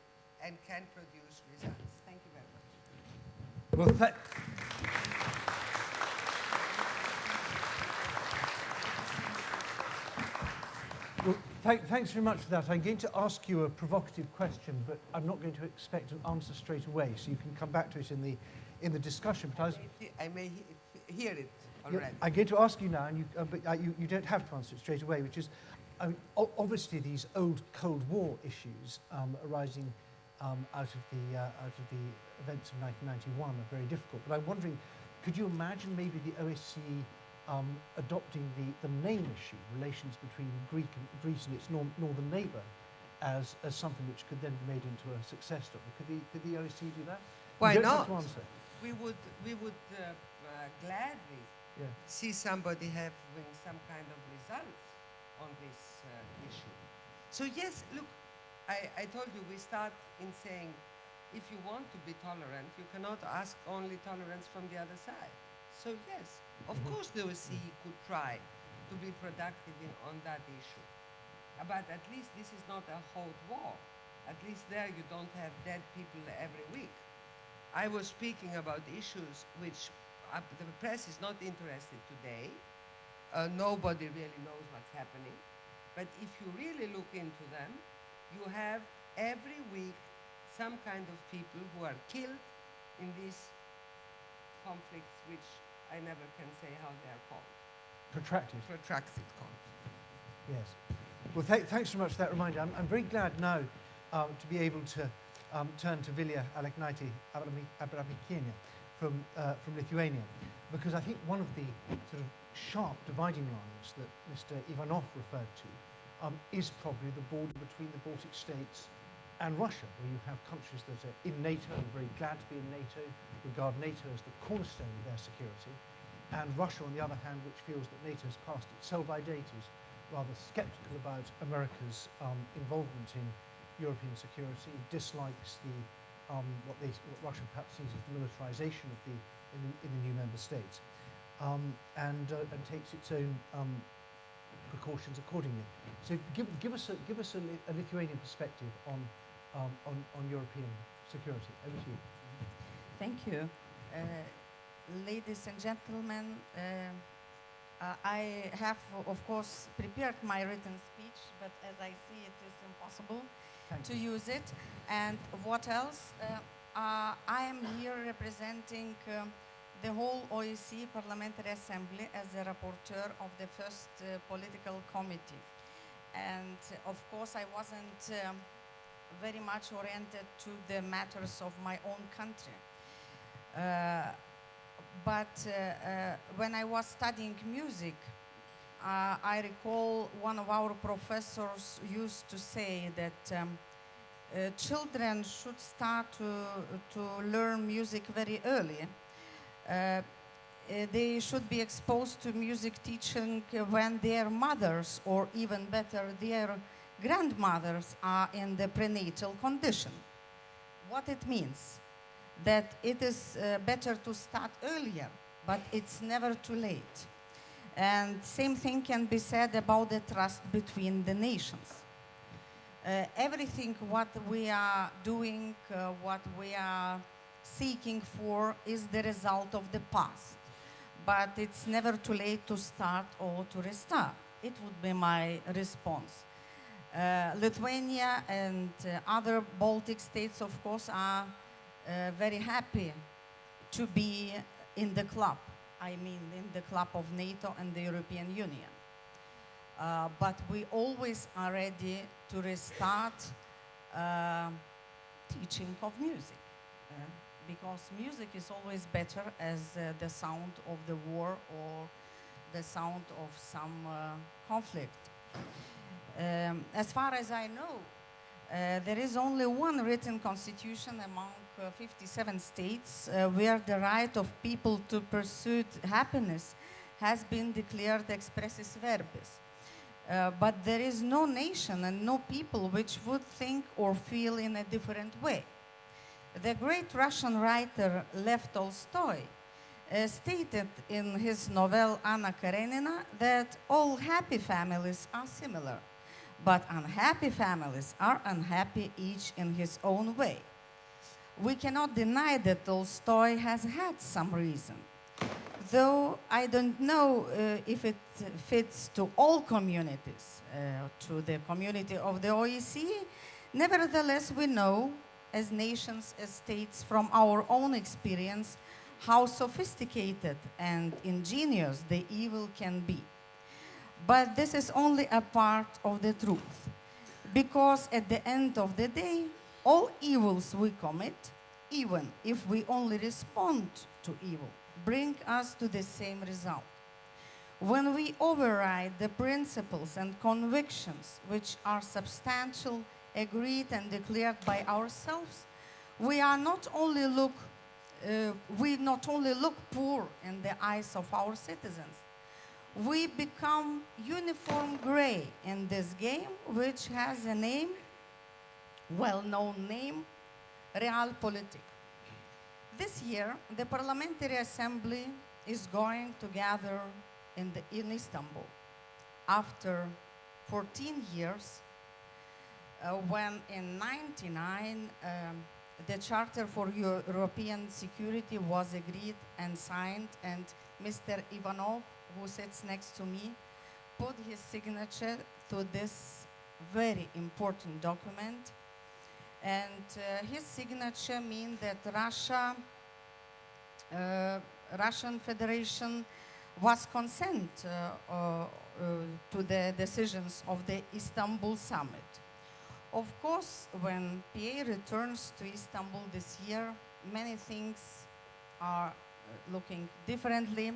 and can produce results. Thank you very much. Well, thanks very much for that. I'm going to ask you a provocative question, but I'm not going to expect an answer straight away, so you can come back to it in the discussion. But I may hear it already. I'm going to ask you now, and you don't have to answer it straight away, which is, obviously these old Cold War issues arising out of the events of 1991 are very difficult. But I'm wondering, could you imagine maybe the OSCE adopting the main issue, relations between Greece and its northern neighbour, as something which could then be made into a success story? Could the OSCE do that? Why you don't not? Have to answer. We would gladly see somebody having some kind of results on this issue. So yes, look, I told you we start in saying, if you want to be tolerant, you cannot ask only tolerance from the other side. So yes, of course the OSCE could try to be productive on that issue. But at least this is not a Cold War. At least there you don't have dead people every week. I was speaking about issues which the press is not interested today. Nobody really knows what's happening. But if you really look into them, you have every week some kind of people who are killed in these conflicts, which I never can say how they are called. Protracted. Protracted conflicts. Yes. Well, thanks so much for that reminder. I'm very glad now to be able to turn to Vilija, Aleknaite, Abramikiene from Lithuania, because I think one of the sort of sharp dividing lines that Mr. Ivanov referred to is probably the border between the Baltic states and Russia, where you have countries that are in NATO and very glad to be in NATO, regard NATO as the cornerstone of their security, and Russia, on the other hand, which feels that NATO has passed its sell-by date, is rather sceptical about America's involvement in European security, dislikes the what Russia perhaps sees as the militarization of in the new member states, and takes its own precautions accordingly. So give us a Lithuanian perspective on European security. Over to you. Thank you. Ladies and gentlemen, I have, of course, prepared my written speech, but as I see it is impossible to use it. And what else? I am here representing the whole OSCE Parliamentary Assembly as the rapporteur of the first political committee. And of course, I wasn't very much oriented to the matters of my own country. But when I was studying music, I recall one of our professors used to say that children should start to learn music very early. They should be exposed to music teaching when their mothers, or even better, their grandmothers are in the prenatal condition. What it means? That it is better to start earlier, but it's never too late. And same thing can be said about the trust between the nations. Everything what we are doing, what we are seeking for is the result of the past. But it's never too late to start or to restart. It would be my response. Lithuania and other Baltic states, of course, are very happy to be in the club. I mean, in the club of NATO and the European Union. But we always are ready to restart teaching of music. Because music is always better as the sound of the war or the sound of some conflict. As far as I know, there is only one written constitution among 57 states where the right of people to pursue happiness has been declared expressis verbis. But there is no nation and no people which would think or feel in a different way. The great Russian writer Lev Tolstoy stated in his novel Anna Karenina that all happy families are similar, but unhappy families are unhappy each in his own way. We cannot deny that Tolstoy has had some reason, though I don't know if it fits to all communities, to the community of the OSCE. Nevertheless, we know, as nations, as states, from our own experience, how sophisticated and ingenious the evil can be. But this is only a part of the truth, because at the end of the day, all evils we commit, even if we only respond to evil, bring us to the same result. When we override the principles and convictions which are substantial, agreed and declared by ourselves, we not only look poor in the eyes of our citizens, we become uniform gray in this game, which has a name, well-known name, realpolitik. This year, the Parliamentary Assembly is going to gather in Istanbul after 14 years, when in 1999 the Charter for European Security was agreed and signed, and Mr. Ivanov, who sits next to me, put his signature to this very important document. And his signature means that Russian Federation was consent to the decisions of the Istanbul summit. Of course, when Pierre returns to Istanbul this year, many things are looking differently.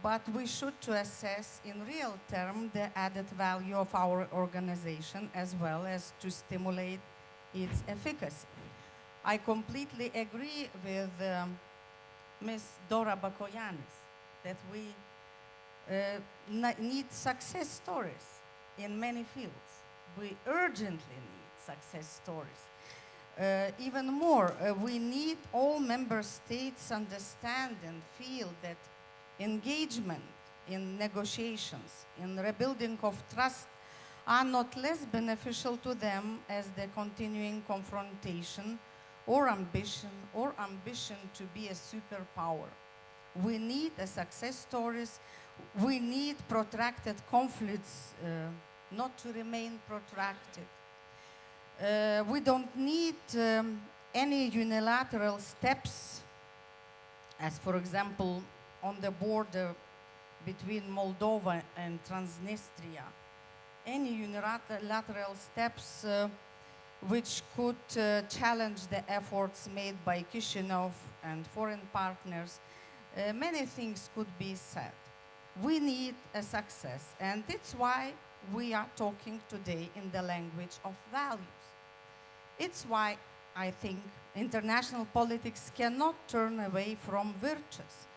but we should to assess in real term the added value of our organization as well as to stimulate its efficacy. I completely agree with Ms. Dora Bakoyannis that we need success stories in many fields. We urgently need success stories. Even more, we need all member states understand and feel that engagement in negotiations, in rebuilding of trust, are not less beneficial to them as the continuing confrontation or ambition to be a superpower. We need success stories. We need protracted conflicts not to remain protracted. We don't need any unilateral steps, as for example, on the border between Moldova and Transnistria. Any unilateral steps which could challenge the efforts made by Chisinau and foreign partners. Many things could be said. We need a success, and that's why we are talking today in the language of values. It's why I think international politics cannot turn away from virtues,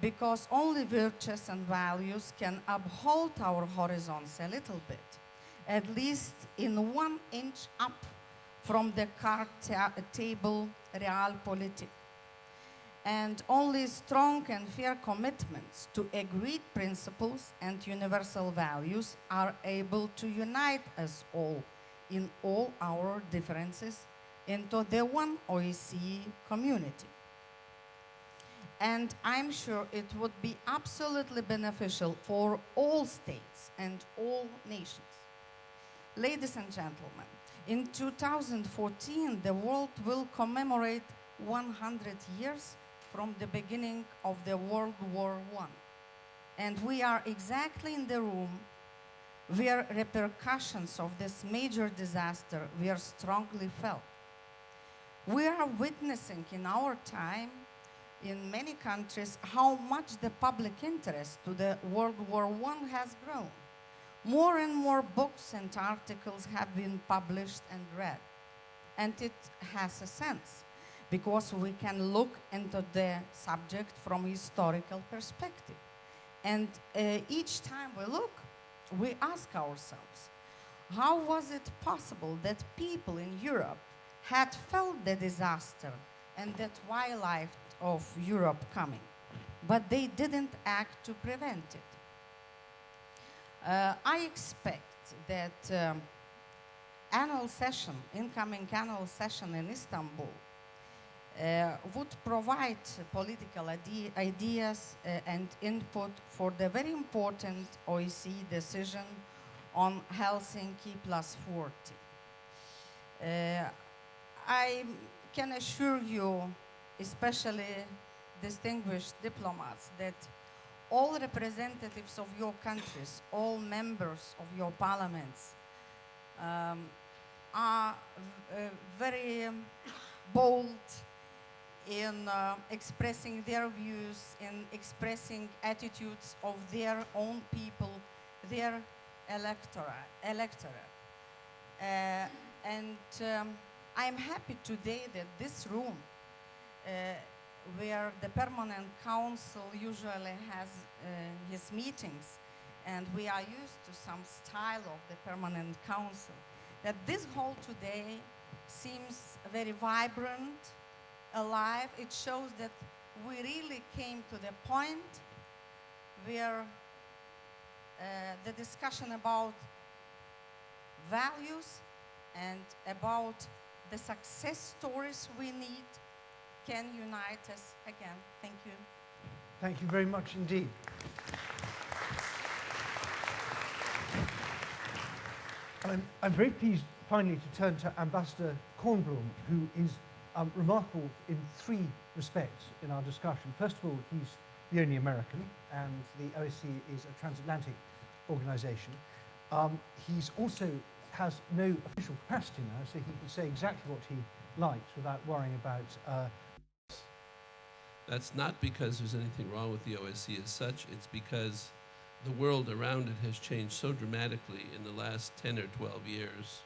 because only virtues and values can uphold our horizons a little bit, at least in 1 inch up from the card table realpolitik. And only strong and fair commitments to agreed principles and universal values are able to unite us all in all our differences into the one OSCE community. And I'm sure it would be absolutely beneficial for all states and all nations. Ladies and gentlemen, in 2014, the world will commemorate 100 years from the beginning of the World War I. And we are exactly in the room where repercussions of this major disaster were strongly felt. We are witnessing in our time, in many countries, how much the public interest to the World War I has grown. More and more books and articles have been published and read. And it has a sense, because we can look into the subject from a historical perspective. And each time we look, we ask ourselves, how was it possible that people in Europe had felt the disaster and the twilight of Europe coming, but they didn't act to prevent it? I expect that incoming annual session in Istanbul would provide political ideas and input for the very important OSCE decision on Helsinki +40. I can assure you, especially distinguished diplomats, that all representatives of your countries, all members of your parliaments are very bold in expressing their views, in expressing attitudes of their own people, their electorate. I'm happy today that this room, where the Permanent Council usually has his meetings, and we are used to some style of the Permanent Council, that this hall today seems very vibrant, alive. It shows that we really came to the point where the discussion about values and about the success stories we need can unite us again. Thank you. Thank you very much indeed. I'm very pleased finally to turn to Ambassador Kornblum, who is remarkable in 3 respects in our discussion. First of all, he's the only American, and the OSCE is a transatlantic organization. He's also has no official capacity now, so he can say exactly what he likes without worrying about That's not because there's anything wrong with the OSCE as such, it's because the world around it has changed so dramatically in the last 10 or 12 years.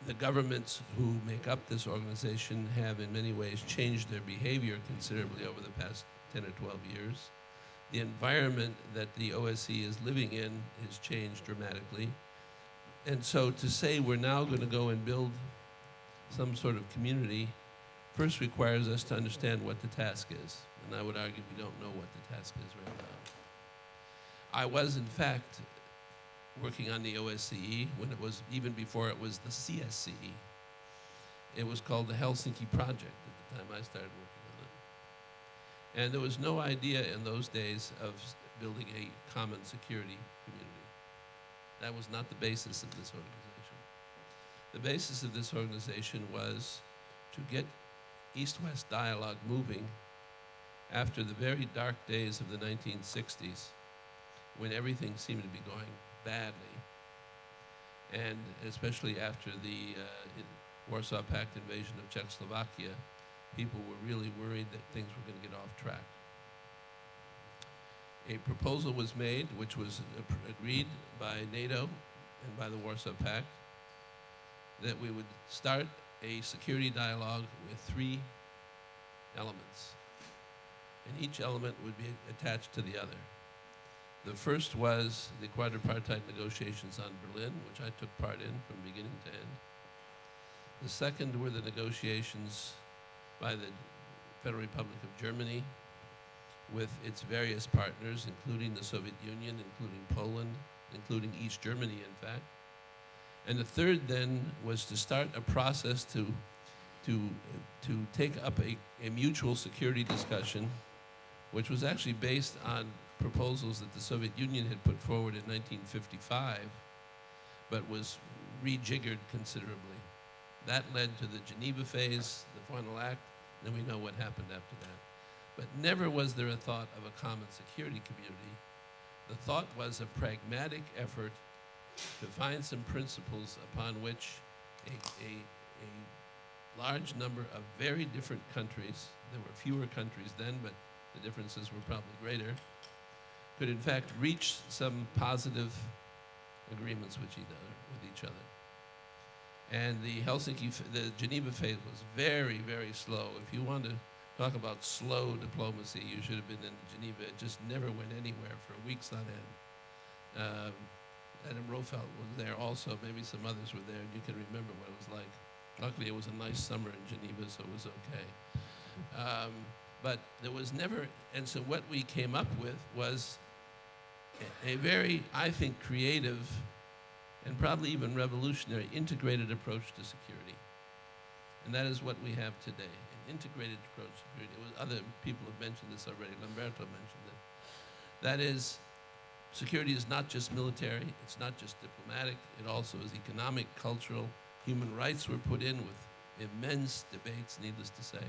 The governments who make up this organization have in many ways changed their behavior considerably over the past 10 or 12 years. The environment that the OSCE is living in has changed dramatically. And so to say we're now going to go and build some sort of community first requires us to understand what the task is. And I would argue we don't know what the task is right now. I was, in fact, working on the OSCE when it was, even before it was the CSCE. It was called the Helsinki Project at the time I started working on it. And there was no idea in those days of building a common security community. That was not the basis of this organization. The basis of this organization was to get East-West dialogue moving after the very dark days of the 1960s, when everything seemed to be going badly, and especially after the Warsaw Pact invasion of Czechoslovakia, people were really worried that things were going to get off track. A proposal was made, which was agreed by NATO and by the Warsaw Pact, that we would start a security dialogue with 3 elements, and each element would be attached to the other. The first was the quadripartite negotiations on Berlin, which I took part in from beginning to end. The second were the negotiations by the Federal Republic of Germany with its various partners, including the Soviet Union, including Poland, including East Germany, in fact. And the third then was to start a process to take up a mutual security discussion, which was actually based on proposals that the Soviet Union had put forward in 1955, but was rejiggered considerably. That led to the Geneva phase, the final act, and we know what happened after that. But never was there a thought of a common security community. The thought was a pragmatic effort to find some principles upon which a large number of very different countries, there were fewer countries then, but the differences were probably greater, could in fact reach some positive agreements with each other. And the Geneva phase was very, very slow. If you want to talk about slow diplomacy, you should have been in Geneva. It just never went anywhere for weeks on end. Adam Rofelt was there also. Maybe some others were there, and you can remember what it was like. Luckily, it was a nice summer in Geneva, so it was okay. But there was never, and so what we came up with was a very, I think, creative and probably even revolutionary integrated approach to security. And that is what we have today, an integrated approach to security. Other people have mentioned this already. Lamberto mentioned it. That is, security is not just military, it's not just diplomatic, it also is economic, cultural, human rights were put in with immense debates, needless to say.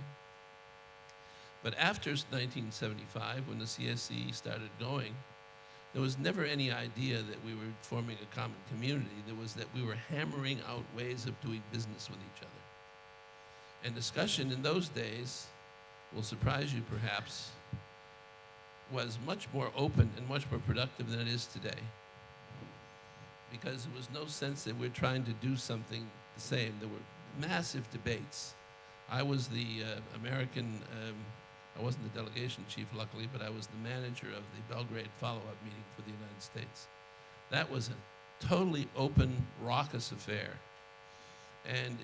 But after 1975, when the CSCE started going, there was never any idea that we were forming a common community. There was that we were hammering out ways of doing business with each other. And discussion in those days, will surprise you perhaps, was much more open and much more productive than it is today. Because there was no sense that we're trying to do something the same. There were massive debates. I was the I wasn't the delegation chief, luckily, but I was the manager of the Belgrade follow-up meeting for the United States. That was a totally open, raucous affair. And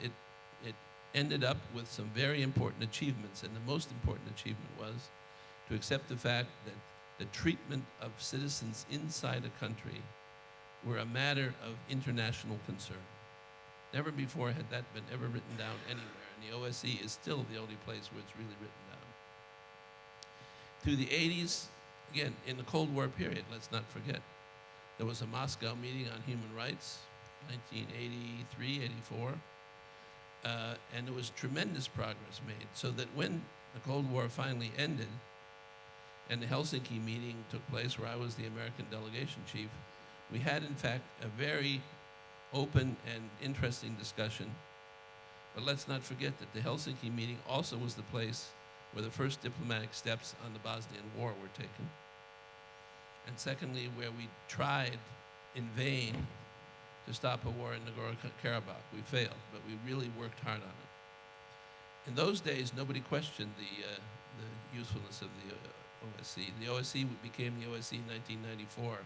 it ended up with some very important achievements, and the most important achievement was to accept the fact that the treatment of citizens inside a country were a matter of international concern. Never before had that been ever written down anywhere, and the OSCE is still the only place where it's really written down. Through the 80s, again, in the Cold War period, let's not forget, there was a Moscow meeting on human rights, 1983, 84, and there was tremendous progress made, so that when the Cold War finally ended, and the Helsinki meeting took place where I was the American delegation chief, we had, in fact, a very open and interesting discussion. But let's not forget that the Helsinki meeting also was the place where the first diplomatic steps on the Bosnian War were taken. And secondly, where we tried in vain to stop a war in Nagorno-Karabakh. We failed, but we really worked hard on it. In those days, nobody questioned the usefulness of the OSCE. The OSCE became the OSCE in 1994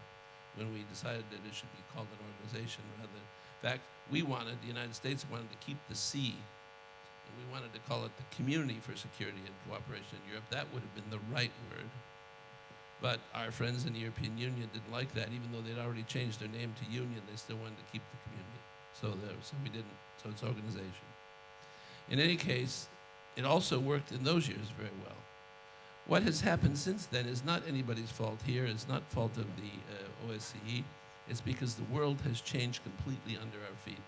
when we decided that it should be called an organization rather than, in fact, the United States wanted to keep the C, and we wanted to call it the Community for Security and Cooperation in Europe. That would have been the right word. But our friends in the European Union didn't like that. Even though they'd already changed their name to Union, they still wanted to keep the community. So we didn't. So it's organization. In any case, it also worked in those years very well. What has happened since then is not anybody's fault here. It's not fault of the OSCE. It's because the world has changed completely under our feet.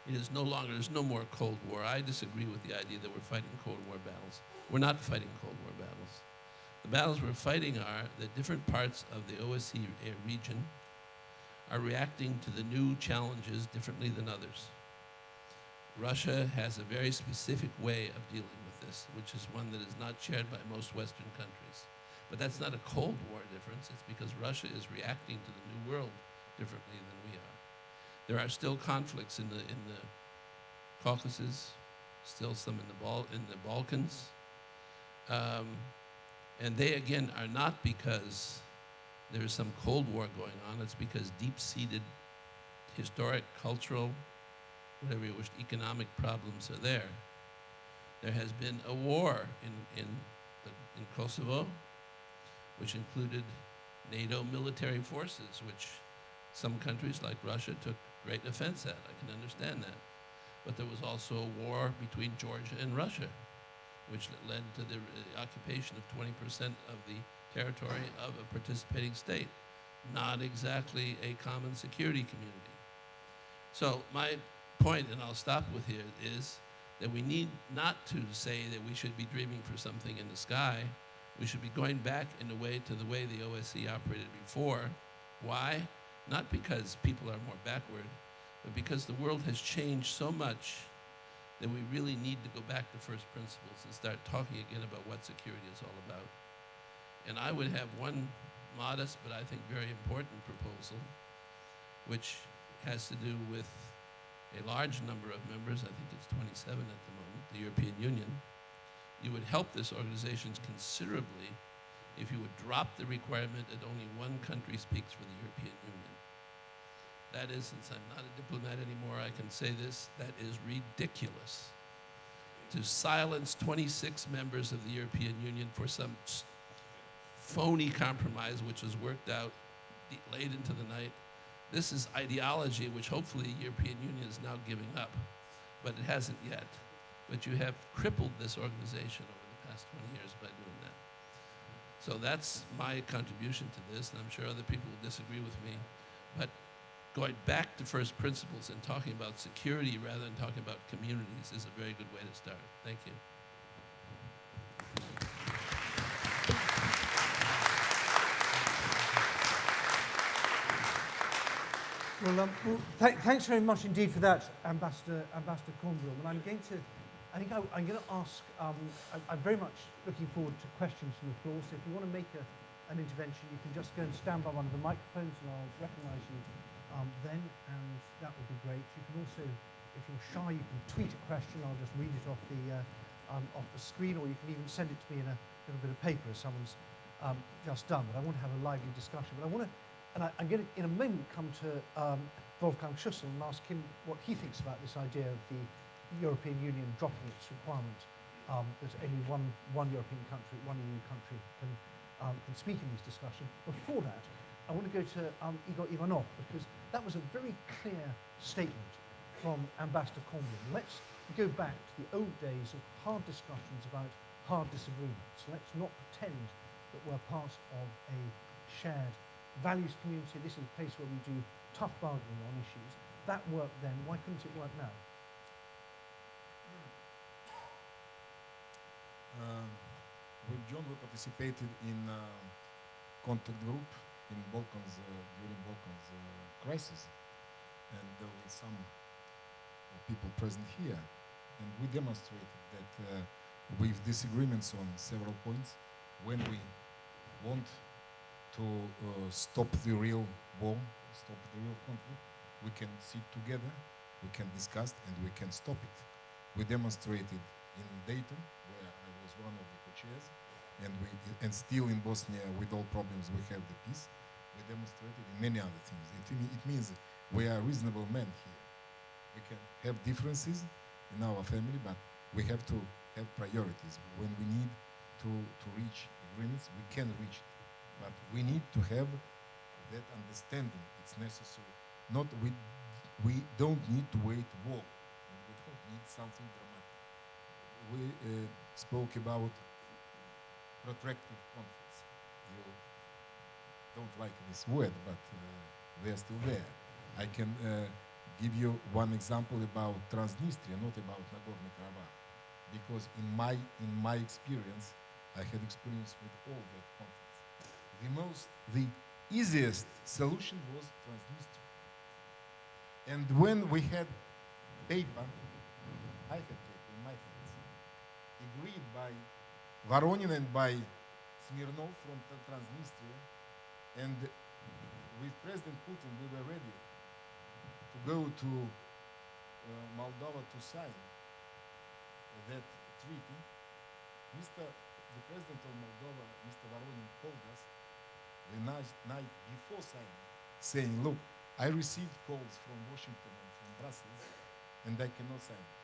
It is no longer, there's no more Cold War. I disagree with the idea that we're fighting Cold War battles. We're not fighting Cold War battles. The battles we're fighting are that different parts of the OSCE region are reacting to the new challenges differently than others. Russia has a very specific way of dealing with this, which is one that is not shared by most Western countries. But that's not a Cold War difference. It's because Russia is reacting to the new world differently than we are. There are still conflicts in the Caucasus, still some in the Balkans. And they, again, are not because there's some Cold War going on. It's because deep-seated historic, cultural, whatever you wish, economic problems are there. There has been a war in Kosovo, which included NATO military forces, which some countries like Russia took great offense at. I can understand that. But there was also a war between Georgia and Russia, which led to the occupation of 20% of the territory of a participating state. Not exactly a common security community. So my point, and I'll stop with here, is that we need not to say that we should be dreaming for something in the sky. We should be going back in a way to the way the OSCE operated before. Why? Not because people are more backward, but because the world has changed so much that we really need to go back to first principles and start talking again about what security is all about. And I would have one modest, but I think very important proposal, which has to do with a large number of members. I think it's 27 at the moment, the European Union. You would help this organization considerably if you would drop the requirement that only one country speaks for the European Union. That is, since I'm not a diplomat anymore, I can say this, that is ridiculous. To silence 26 members of the European Union for some phony compromise which was worked out late into the night. This is ideology which hopefully the European Union is now giving up, but it hasn't yet. But you have crippled this organization over the past 20 years by doing that. So that's my contribution to this, and I'm sure other people will disagree with me. But going back to first principles and talking about security rather than talking about communities is a very good way to start. Thank you. Well, thanks very much indeed for that, Ambassador Kornblum. And I'm going to ask, I'm very much looking forward to questions from the floor. So if you want to make an intervention, you can just go and stand by one of the microphones and I'll recognise you then, and that would be great. You can also, if you're shy, you can tweet a question. I'll just read it off the screen, or you can even send it to me in a little bit of paper as someone's just done. But I want to have a lively discussion. But I want to, and I'm going to, in a moment, come to Wolfgang Schüssel and ask him what he thinks about this idea of the European Union dropping its requirement that only one European country, one EU country can speak in these discussions. Before that, I want to go to Igor Ivanov, because that was a very clear statement from Ambassador Kornblum. Let's go back to the old days of hard discussions about hard disagreements. Let's not pretend that we're part of a shared values community. This is a place where we do tough bargaining on issues. That worked then. Why couldn't it work now? With John, we participated in contact group in Balkans during Balkans crisis, and with some people present here, and we demonstrated that with disagreements on several points. When we want to stop the real war, stop the real conflict, we can sit together, we can discuss, and we can stop it. We demonstrated in Dayton, where I was one of the co-chairs, and still in Bosnia, with all problems, we have the peace. We demonstrated in many other things. It means we are reasonable men here. We can have differences in our family, but we have to have priorities. When we need to reach agreements, we can reach it. But we need to have that understanding. It's necessary. We don't need to wait war. We don't need something dramatic. We spoke about protracted conflicts. You don't like this word, but they're still there. I can give you one example about Transnistria, not about Nagorno-Karabakh, because in my experience, I had experience with all the conflicts. The easiest solution was Transnistria. And when we had paper, I had paper in my hands, agreed by Voronin and by Smirnov from Transnistria, and with President Putin, we were ready to go to Moldova to sign that treaty. The President of Moldova, Mr. Voronin, called us the night before signing, saying, look, I received calls from Washington and from Brussels, and I cannot sign it.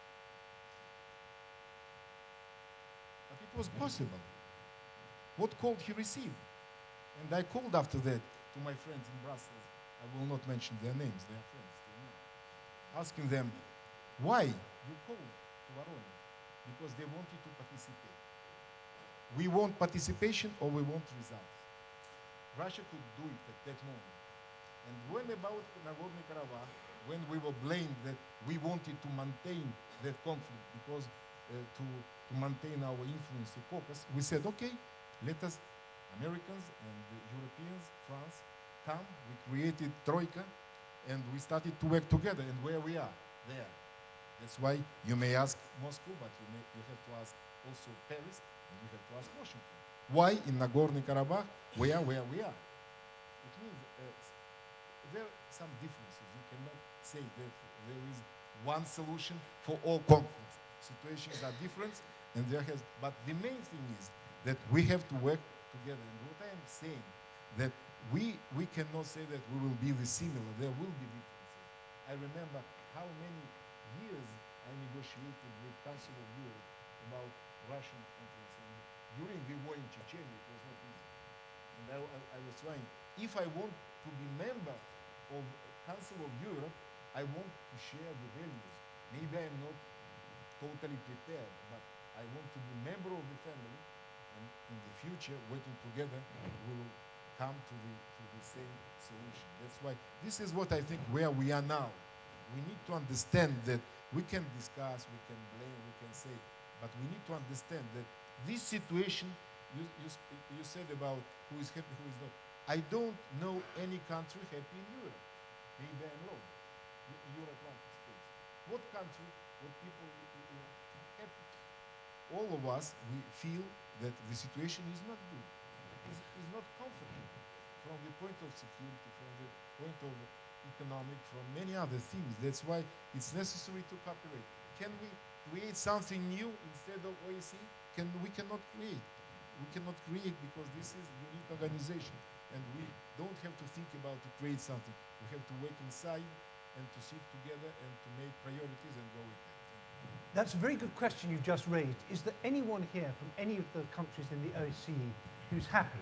But it was possible. What call he received? And I called after that to my friends in Brussels. I will not mention their names, they are friends till now. Asking them, why you called to Voronin? Because they wanted to participate. We want participation or we want results. Russia could do it at that moment. And when about Nagorno-Karabakh, when we were blamed that we wanted to maintain that conflict because to maintain our influence in Caucasus, we said, okay, let us, Americans and the Europeans, France, come. We created Troika, and we started to work together. And where we are, there. That's why you may ask Moscow, but you have to ask also Paris, and you have to ask Washington. Why in Nagorno-Karabakh we are where we are? It means there are some differences. You cannot say that there is one solution for all conflicts. Situations are different, and but the main thing is that we have to work together. And what I am saying, that we cannot say that we will be the similar. There will be differences. I remember how many years I negotiated with Council of Europe about Russian countries. And during the war in Chechnya, it was not easy. And I was trying, if I want to be member of Council of Europe, I want to share the values. Maybe I'm not totally prepared, but I want to be member of the family, and in the future, working together, we will come to the same solution. That's why this is what I think where we are now. We need to understand that we can discuss, we can blame, we can say, but we need to understand that this situation, you said about who is happy, who is not. I don't know any country happy in Europe. Maybe I'm wrong. Euro-Atlantic states. What country, what people happy? All of us, we feel that the situation is not good, is not comfortable from the point of security, from the point of economic, from many other things. That's why it's necessary to cooperate. Can we create something new instead of OSCE? We cannot create. We cannot create because this is a unique organization, and we don't have to think about to create something. We have to work inside and to sit together and to make priorities and go with that. That's a very good question you've just raised. Is there anyone here from any of the countries in the OSCE who's happy,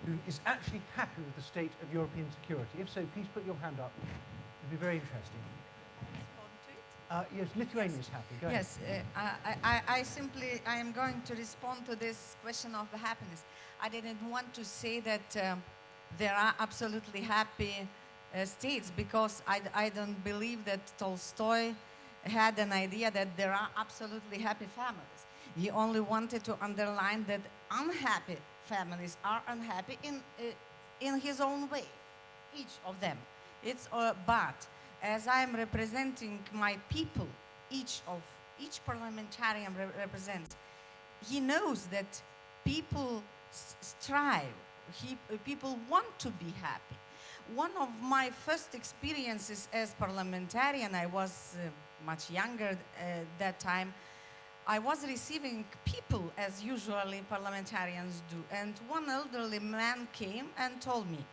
who is actually happy with the state of European security? If so, please put your hand up. It'd be very interesting. Yes, Lithuania is happy. Go ahead. Yes, I am going to respond to this question of the happiness. I didn't want to say that there are absolutely happy states, because I don't believe that Tolstoy had an idea that there are absolutely happy families. He only wanted to underline that unhappy families are unhappy in his own way, each of them. But as I'm representing my people, each parliamentarian represents, he knows that people strive, people want to be happy. One of my first experiences as parliamentarian, I was much younger at that time, I was receiving people as usually parliamentarians do, and one elderly man came and told me,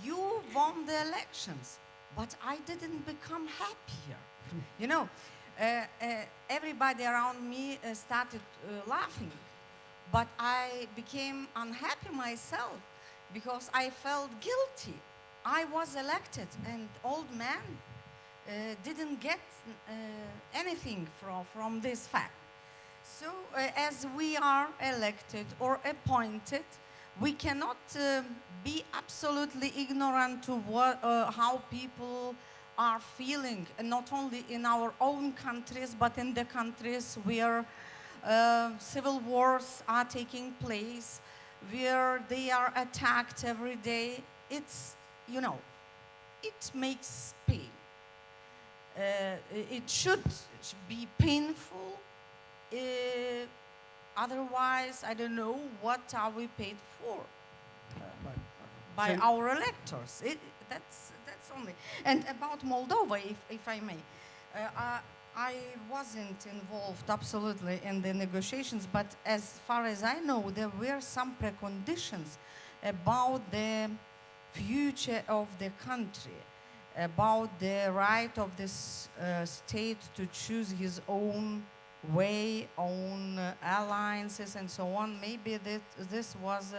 "You won the elections, but I didn't become happier." You know, everybody around me started laughing, but I became unhappy myself because I felt guilty. I was elected, and old man didn't get anything from this fact. So as we are elected or appointed, we cannot be absolutely ignorant to how people are feeling, and not only in our own countries, but in the countries where civil wars are taking place, where they are attacked every day. It's, you know, it makes pain. It should be painful. Otherwise, I don't know what are we paid for by So- our electors. That's only. And about Moldova, if I may, I wasn't involved absolutely in the negotiations, but as far as I know, there were some preconditions about the future of the country, about the right of this state to choose his own way, own alliances and so on. Maybe this was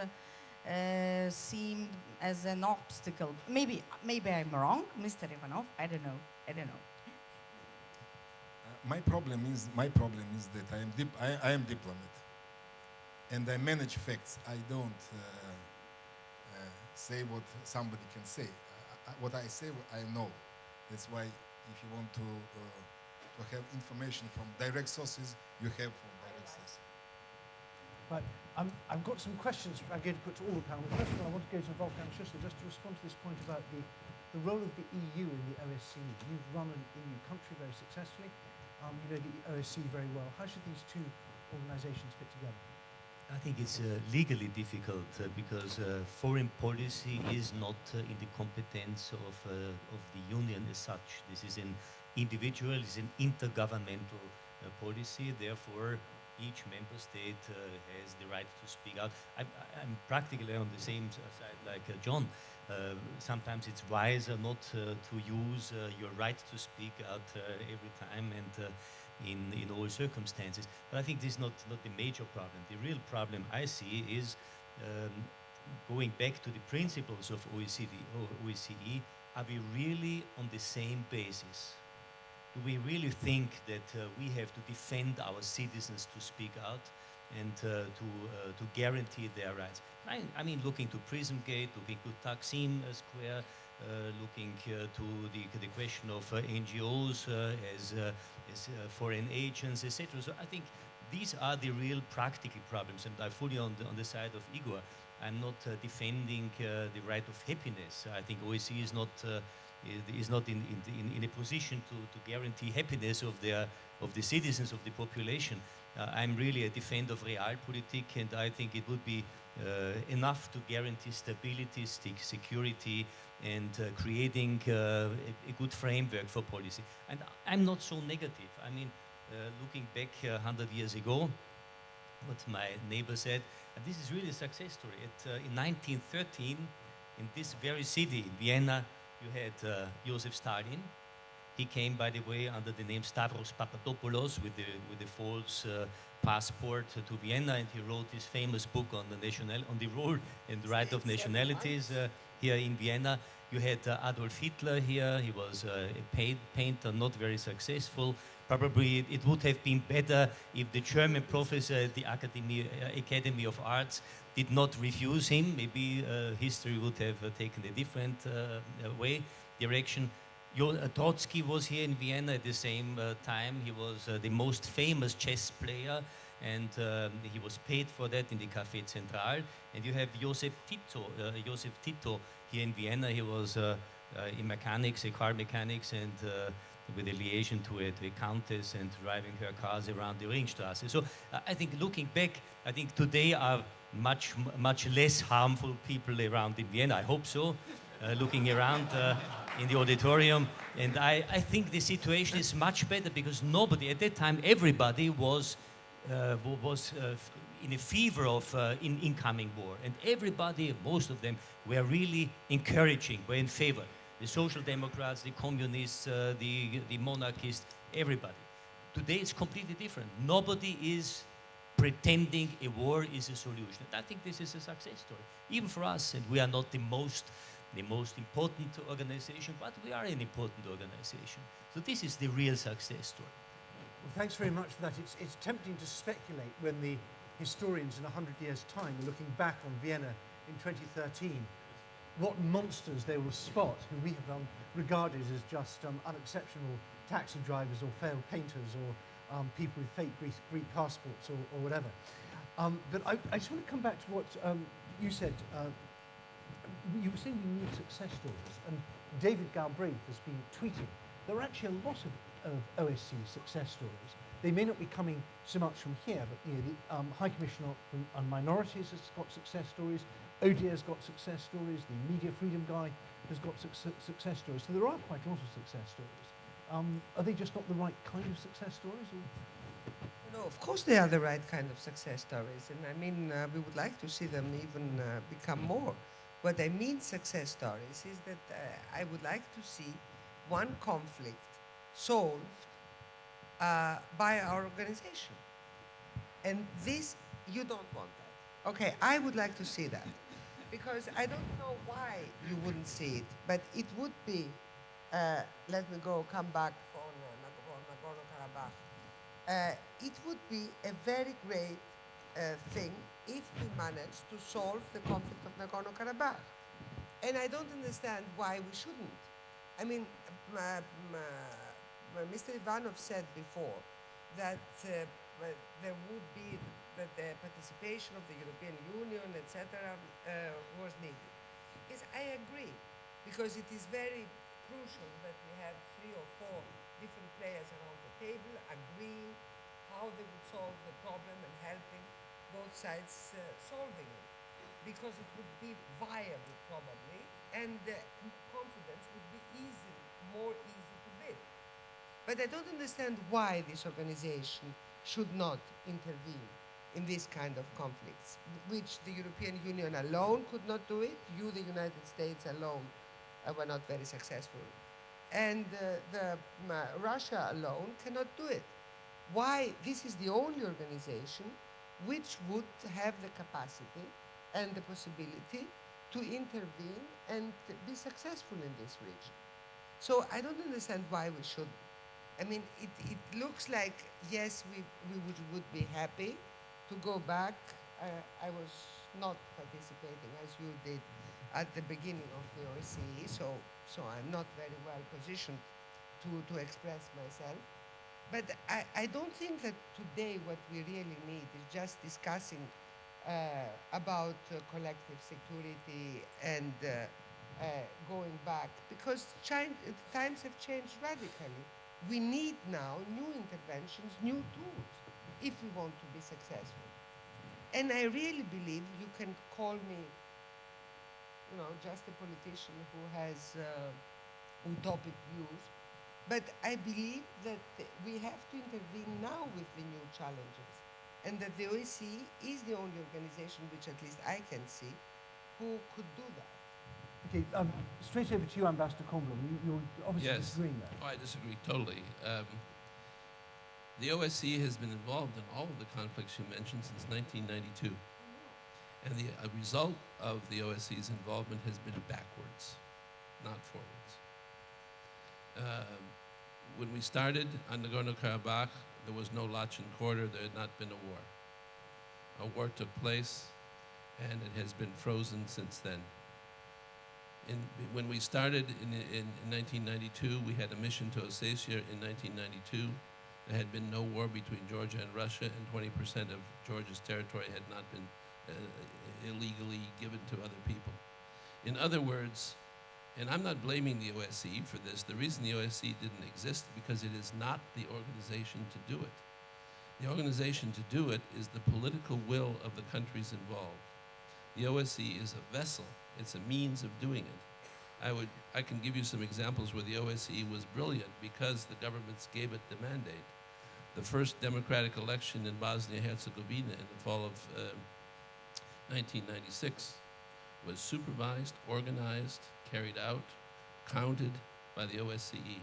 seemed as an obstacle. Maybe I'm wrong, Mr. Ivanov. I don't know. My problem is that I am diplomat, and I manage facts. I don't say what somebody can say. What I say, I know. That's why, if you want to have information from direct sources, you have from direct sources. Right, I've got some questions I'm going to put to all the panel. First of all, I want to go to Wolfgang Schüssel just to respond to this point about the role of the EU in the OSCE. You've run an EU country very successfully. You know the OSCE very well. How should these two organizations fit together? I think it's legally difficult because foreign policy is not in the competence of the Union as such. This is an individual, it's an intergovernmental policy. Therefore, each member state has the right to speak out. I'm practically on the same side like John. Sometimes it's wiser not to use your right to speak out every time and in all circumstances. But I think this is not the major problem. The real problem I see is going back to the principles of OSCE, are we really on the same basis? Do we really think that we have to defend our citizens to speak out and to guarantee their rights? I mean, looking to Prism Gate, looking to Taksim Square, looking to the question of NGOs as foreign agents, etc. So I think these are the real practical problems, and I'm fully on the side of Igor. I'm not defending the right of happiness. I think OSCE is not in a position to guarantee happiness of the citizens, of the population. I'm really a defender of realpolitik, and I think it would be enough to guarantee stability, security, and creating a good framework for policy. And I'm not so negative. I mean, looking back 100 years ago, what my neighbor said, and this is really a success story. In 1913, in this very city, in Vienna, you had Joseph Stalin. He came, by the way, under the name Stavros Papadopoulos with the false passport to Vienna, and he wrote his famous book on the role and right of nationalities here in Vienna. You had Adolf Hitler here. He was a painter, not very successful. Probably it would have been better if the German professor at the Academy of Arts did not refuse him. Maybe history would have taken a different direction. Trotsky was here in Vienna at the same time. He was the most famous chess player, and he was paid for that in the Café Central. And you have Joseph Tito here in Vienna. He was in mechanics, car mechanics, and with a liaison to a countess and driving her cars around the Ringstraße. So I think looking back, I think today are much less harmful people around in Vienna. I hope so, looking around in the auditorium. And I think the situation is much better because nobody, at that time, everybody was in a fever of incoming war. And everybody, most of them, were really encouraging, were in favor. The Social Democrats, the Communists, the monarchists, everybody. Today it's completely different. Nobody is pretending a war is a solution. And I think this is a success story, even for us. And we are not the most important organization, but we are an important organization. So this is the real success story. Well, thanks very much for that. It's tempting to speculate when the historians in 100 years' time are looking back on Vienna in 2013, what monsters they will spot who we have regarded as just unexceptional taxi drivers or failed painters or people with fake Greek passports or whatever. But I just want to come back to what you said. You were saying you need success stories, and David Galbraith has been tweeting. There are actually a lot of OSCE success stories. They may not be coming so much from here, but you know, the High Commissioner on Minorities has got success stories. ODIHR has got success stories. The Media Freedom guy has got success stories. So there are quite a lot of success stories. Are they just not the right kind of success stories? Or? No, of course they are the right kind of success stories, and I mean we would like to see them even become more. What I mean success stories is that I would like to see one conflict solved by our organization. And this, you don't want that. Okay, I would like to see that. Because I don't know why you wouldn't see it, but it would be, let me come back on Nagorno-Karabakh. It would be a very great thing if we manage to solve the conflict of Nagorno-Karabakh. And I don't understand why we shouldn't. I mean, Mr. Ivanov said before that there would be that the participation of the European Union, etc., was needed. Yes, I agree, because it is very crucial that we have 3 or 4 different players around the table agreeing how they would solve the problem and helping both sides solving it, because it would be viable probably, and confidence would be more easy to build. But I don't understand why this organization should not intervene in this kind of conflicts, which the European Union alone could not do it. You, the United States alone, were not very successful. And Russia alone cannot do it. Why? This is the only organization which would have the capacity and the possibility to intervene and be successful in this region. So I don't understand why we shouldn't. I mean, it looks like, yes, we would be happy to go back. I was not participating, as you did, at the beginning of the OSCE, so I'm not very well positioned to express myself. But I don't think that today what we really need is just discussing about collective security and going back, because times have changed radically. We need now new interventions, new tools, if we want to be successful. And I really believe you can call me, just a politician who has utopic views, but I believe that we have to intervene now with the new challenges, and that the OSCE is the only organization, which at least I can see, who could do that. Okay, straight over to you, Ambassador Kornblum. You're obviously disagreeing there. Oh, I disagree totally. The OSCE has been involved in all of the conflicts you mentioned since 1992. And the result of the OSCE's involvement has been backwards, not forwards. When we started on Nagorno-Karabakh, there was no Lachin Quarter, there had not been a war. A war took place, and it has been frozen since then. When we started in 1992, we had a mission to Ossetia in 1992. There had been no war between Georgia and Russia, and 20% of Georgia's territory had not been illegally given to other people. In other words, And I'm not blaming the OSCE for this. The reason the OSCE didn't exist because it is not the organization to do it. The organization to do it is the political will of the countries involved. The OSCE is a vessel. It's a means of doing it. I can give you some examples where the OSCE was brilliant because the governments gave it the mandate. The first democratic election in Bosnia-Herzegovina in the fall of 1996 was supervised, organized, carried out, counted by the OSCE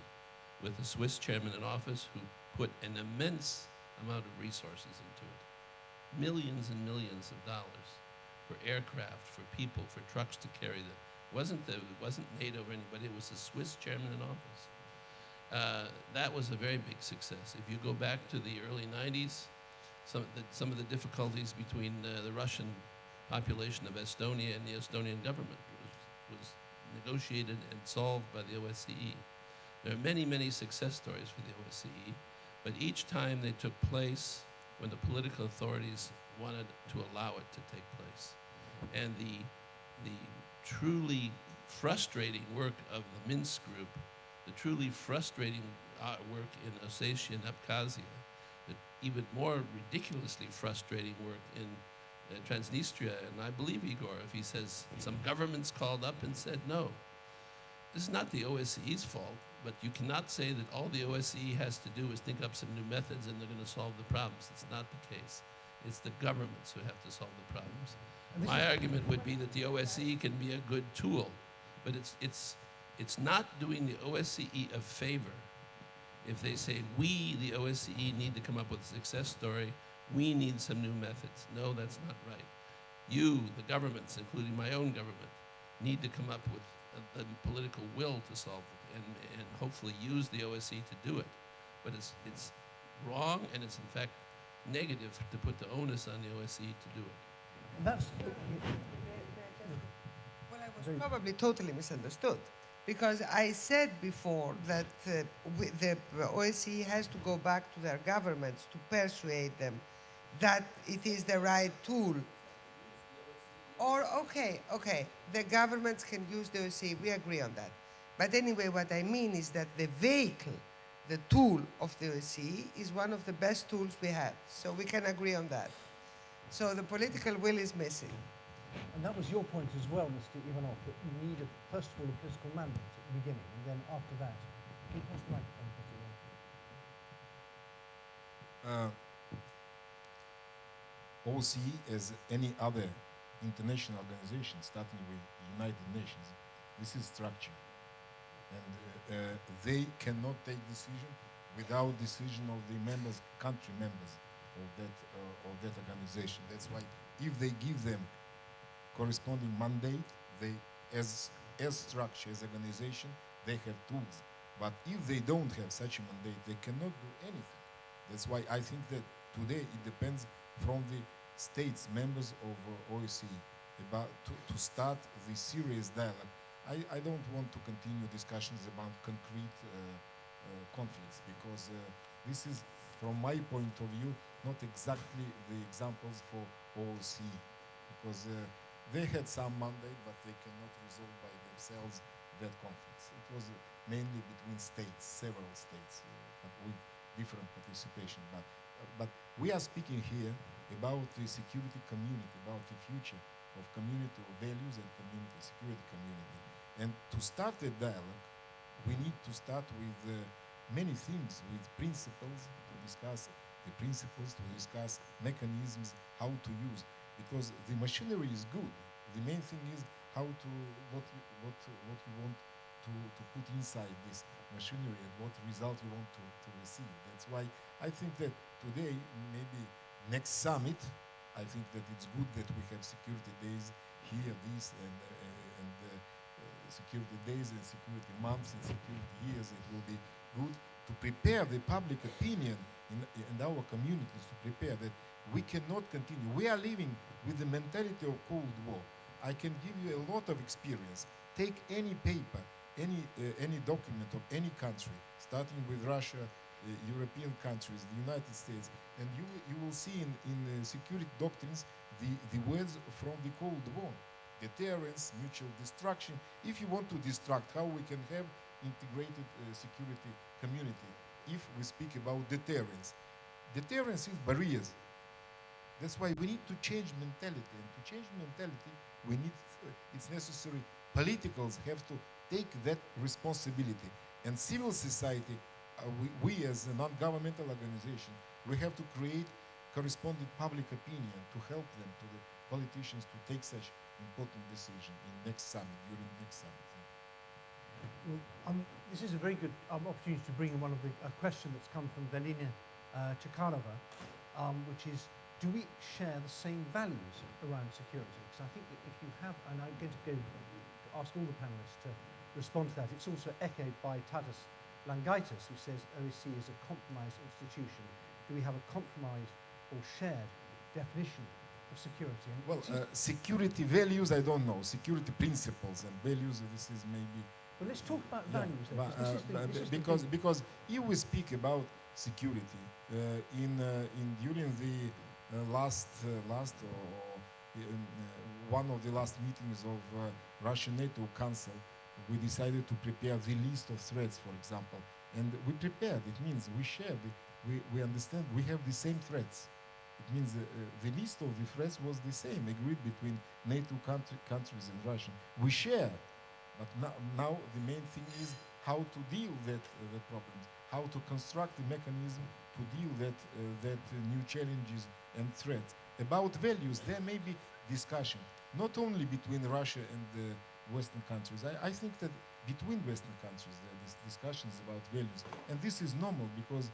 with a Swiss chairman-in-office who put an immense amount of resources into it. Millions and millions of dollars for aircraft, for people, for trucks to carry them. It wasn't NATO or anybody, it was a Swiss chairman-in-office. That was a very big success. If you go back to the early 90s, some of the difficulties between the Russian population of Estonia and the Estonian government was negotiated and solved by the OSCE. There are many, many success stories for the OSCE, but each time they took place when the political authorities wanted to allow it to take place. And the truly frustrating work of the Minsk group, the truly frustrating work in Ossetia and Abkhazia, the even more ridiculously frustrating work in Transnistria, and I believe Igor if he says some governments called up and said no. This is not the OSCE's fault, but you cannot say that all the OSCE has to do is think up some new methods and they're going to solve the problems. It's not the case. It's the governments who have to solve the problems. My argument would be that the OSCE can be a good tool, but it's not doing the OSCE a favor if they say, we, the OSCE, need to come up with a success story, we need some new methods. No, that's not right. You, the governments, including my own government, need to come up with the political will to solve it and hopefully use the OSCE to do it. But it's wrong, and it's in fact negative to put the onus on the OSCE to do it. And that's... Well, I was probably totally misunderstood, because I said before that the OSCE has to go back to their governments to persuade them that it is the right tool. Or, okay, the governments can use the OSCE, we agree on that. But anyway, what I mean is that the vehicle, the tool of the OSCE is one of the best tools we have. So we can agree on that. So the political will is missing. And that was your point as well, Mr. Ivanov, that you need, first of all, a political mandate at the beginning, and then after that, can you pass the microphone, please? OSCE, as any other international organization, starting with United Nations, this is structure. And they cannot take decision without decision of the members, country members of that organization. That's why if they give them corresponding mandate, they, as structure, as organization, they have tools. But if they don't have such a mandate, they cannot do anything. That's why I think that today it depends from the states, members of OSCE, about to start the serious dialogue. I don't want to continue discussions about concrete conflicts, because this is, from my point of view, not exactly the examples for OSCE, because they had some mandate, but they cannot resolve by themselves that conflicts. It was mainly between states, several states, with different participation. But we are speaking here about the security community, about the future of community of values and community, security community. And to start the dialogue, we need to start with many things, with principles, to discuss the principles, to discuss mechanisms, how to use. Because the machinery is good. The main thing is how to, what you want to put inside this machinery and what result you want to receive. That's why I think that today, maybe next summit, I think that it's good that we have security days here, this and security days and security months and security years. It will be good to prepare the public opinion in our communities, to prepare that we cannot continue. We are living with the mentality of Cold War. I can give you a lot of experience. Take any paper, any document of any country, starting with Russia, European countries, the United States, and you will see in security doctrines the words from the Cold War. deterrence, mutual destruction. If you want to destruct, how we can have integrated security community? If we speak about deterrence. Deterrence is barriers. That's why we need to change mentality. And to change mentality, we need, it's necessary, politicals have to take that responsibility. And civil society, we as a non-governmental organization, we have to create corresponding public opinion to help them, to the politicians, to take such important decision in next summit, during next summit. Well, this is a very good opportunity to bring in one of the question that's come from Vilija Chekarova, which is, do we share the same values around security? Because I think that if you have, and I'm going to go to ask all the panelists to respond to that, it's also echoed by Tadas Langaitis, who says OSCE is a compromised institution. Do we have a compromised or shared definition of security? And well, security values, I don't know. Security principles and values, this is maybe... Well, let's talk about values then, because if we speak about security, during the one of the last meetings of Russian NATO Council, we decided to prepare the list of threats, for example. And we prepared, it means we share, we understand we have the same threats. It means the list of the threats was the same, agreed between NATO countries and Russia. We share, but now the main thing is how to deal with the problems, how to construct the mechanism to deal with that new challenges and threats. About values, there may be discussion, not only between Russia and the Western countries. I think that between Western countries there are discussions about values. And this is normal because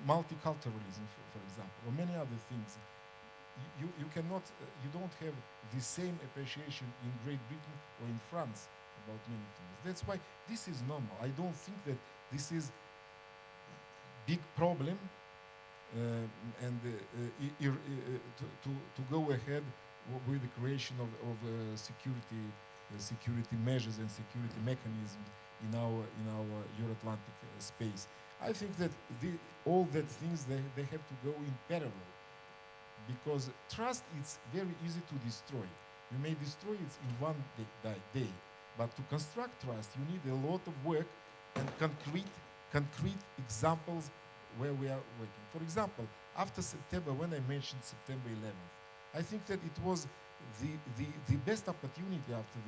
multiculturalism, for example, or many other things, you cannot, you don't have the same appreciation in Great Britain or in France about many things. That's why this is normal. I don't think that this is big problem to go ahead with the creation of security measures and security mechanisms in our Euro-Atlantic space. I think that all that things they have to go in parallel, because trust is very easy to destroy. You may destroy it in one day, but to construct trust you need a lot of work and concrete examples where we are working. For example, after September, when I mentioned September 11th, I think that it was the best opportunity after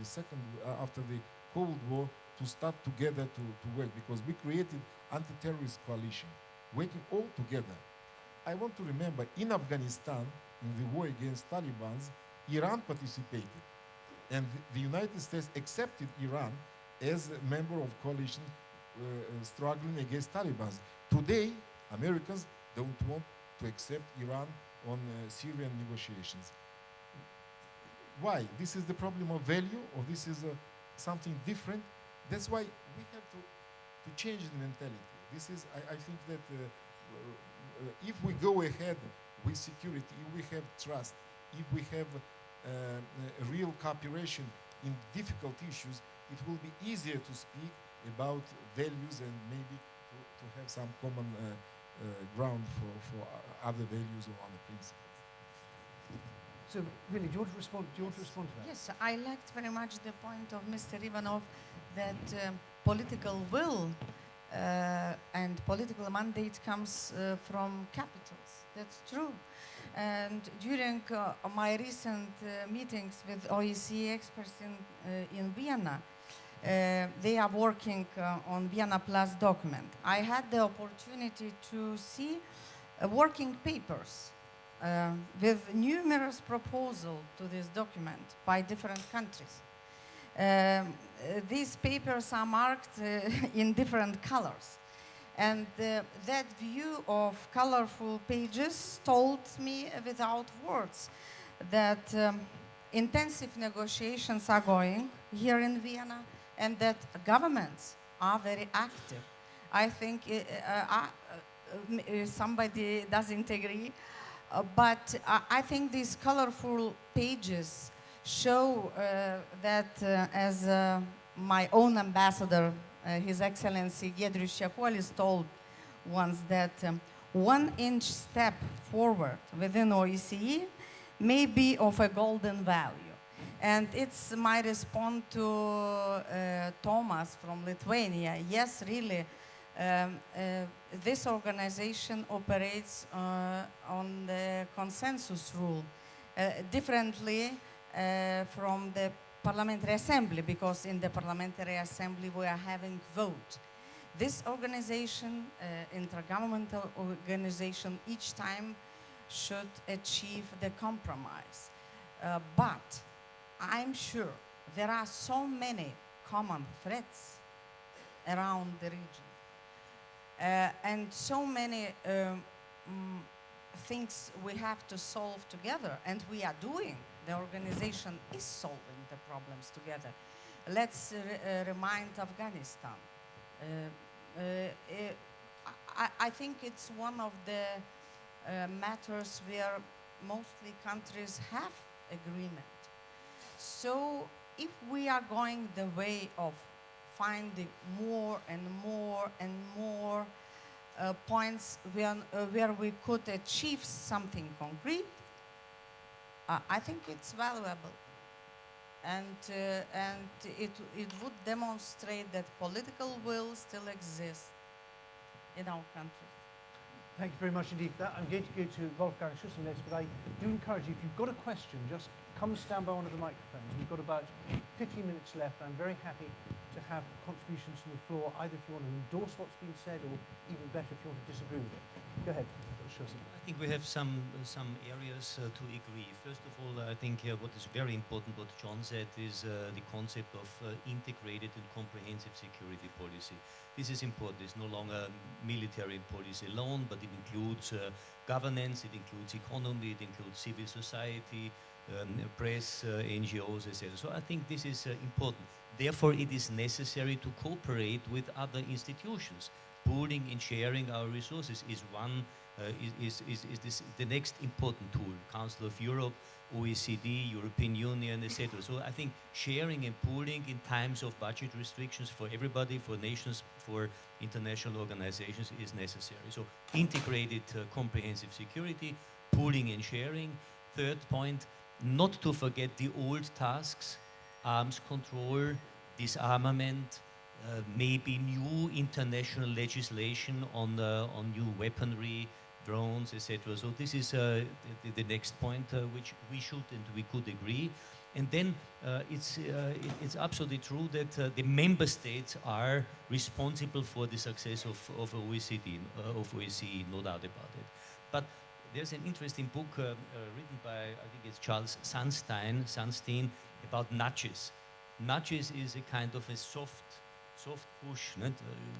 the Cold War to start together to work, because we created anti-terrorist coalition, working all together. I want to remember, in Afghanistan, in the war against Taliban, Iran participated, and the United States accepted Iran as a member of coalition struggling against Taliban. Today, Americans don't want to accept Iran on Syrian negotiations. Why? This is the problem of value, or this is something different? That's why we have to change the mentality. This is, I think that if we go ahead with security, if we have trust, if we have real cooperation in difficult issues, it will be easier to speak about values and maybe to have some common ground for other values or other principles. So, really, do you want to respond? Do you want to respond to that? Yes, I liked very much the point of Mr. Ivanov that political will and political mandate comes from capitals. That's true. And during my recent meetings with OSCE experts in Vienna, they are working on Vienna Plus document. I had the opportunity to see working papers with numerous proposals to this document by different countries. These papers are marked in different colors. And that view of colorful pages told me without words that intensive negotiations are going here in Vienna and that governments are very active. I think somebody doesn't agree, but I think these colorful pages show that as my own ambassador, His Excellency Giedrius Čekuolis, told once that 1 inch step forward within OSCE may be of a golden value. And it's my response to Thomas from Lithuania. Yes, really, this organization operates on the consensus rule differently from the Parliamentary Assembly, because in the Parliamentary Assembly we are having vote. This organization, intergovernmental organization, each time should achieve the compromise. But I'm sure there are so many common threats around the region and so many things we have to solve together, and we are doing. The organization is solving the problems together. Let's remind Afghanistan. I think it's one of the matters where mostly countries have agreement. So if we are going the way of finding more and more and more points where we could achieve something concrete, I think it's valuable. And it would demonstrate that political will still exists in our country. Thank you very much indeed for that. I'm going to go to Wolfgang Schüssel next, but I do encourage you, if you've got a question, just come stand by one of the microphones. We've got about 15 minutes left. I'm very happy to have contributions from the floor, either if you want to endorse what's been said, or even better, if you want to disagree with it. Go ahead, Schüssel. I think we have some areas to agree. First of all, I think what is very important, what John said, is the concept of integrated and comprehensive security policy. This is important. It's no longer military policy alone, but it includes governance, it includes economy, it includes civil society, press, NGOs, etc. So I think this is important. Therefore, it is necessary to cooperate with other institutions. Pooling and sharing our resources is one. Is this the next important tool? Council of Europe, OECD, European Union, etc. So I think sharing and pooling in times of budget restrictions for everybody, for nations, for international organizations is necessary. So integrated comprehensive security, pooling and sharing. Third point, not to forget the old tasks, arms control, disarmament, maybe new international legislation on new weaponry, drones, etc. So this is the next point which we should and we could agree. And then it's absolutely true that the member states are responsible for the success of OECD, of OSCE, no doubt about it. But there's an interesting book written by, I think it's Charles Sunstein, about nudges. Nudges is a kind of a soft push, not?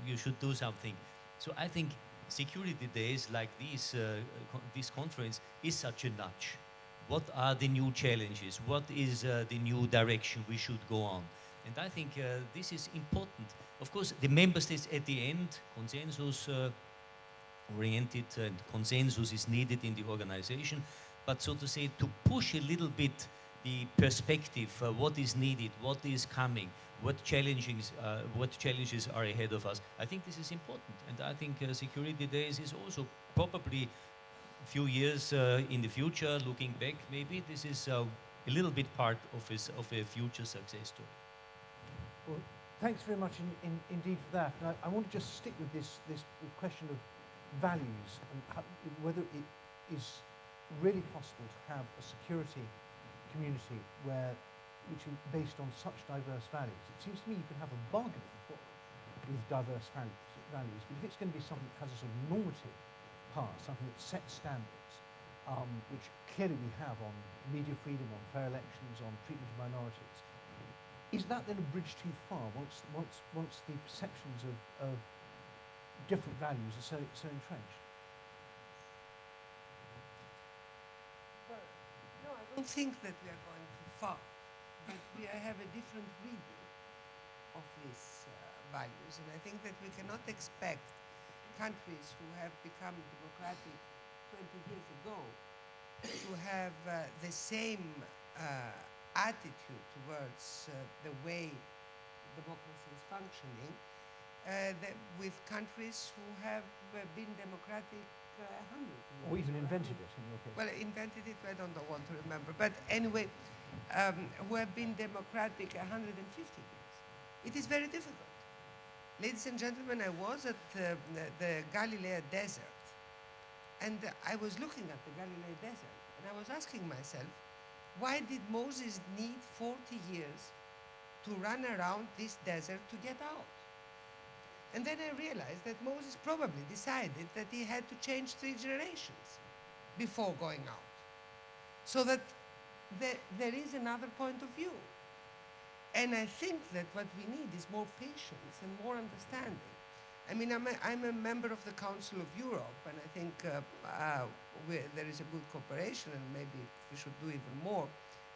You should do something. So I think security days like this conference is such a nudge. What are the new challenges? What is the new direction we should go on? And I think this is important. Of course, the member states at the end, consensus oriented and consensus is needed in the organization. But so to say, to push a little bit the perspective, what is needed, what is coming, what challenges are ahead of us. I think this is important, and I think Security Days is also probably a few years in the future, looking back, maybe this is a little bit part of a future success story. Well, thanks very much indeed for that. And I want to just stick with this question of values and whether it is really possible to have a security community which is based on such diverse values. It seems to me you can have a bargaining with diverse values, but if it's going to be something that has a sort of normative power, something that sets standards, which clearly we have on media freedom, on fair elections, on treatment of minorities, is that then a bridge too far once the perceptions of different values are so entrenched? Well, no, I don't think that we are going too far. But we have a different reading of these values, and I think that we cannot expect countries who have become democratic 20 years ago to have the same attitude towards the way democracy is functioning with countries who have been democratic 100 years. Or even invented it, in your case. Well, invented it, I don't want to remember. But anyway, who have been democratic 150 years. It is very difficult. Ladies and gentlemen, I was at the Galilee Desert, and I was looking at the Galilee Desert, and I was asking myself, why did Moses need 40 years to run around this desert to get out? And then I realized that Moses probably decided that he had to change 3 generations before going out, so that there is another point of view. And I think that what we need is more patience and more understanding. I mean, I'm a member of the Council of Europe, and I think there is a good cooperation, and maybe we should do even more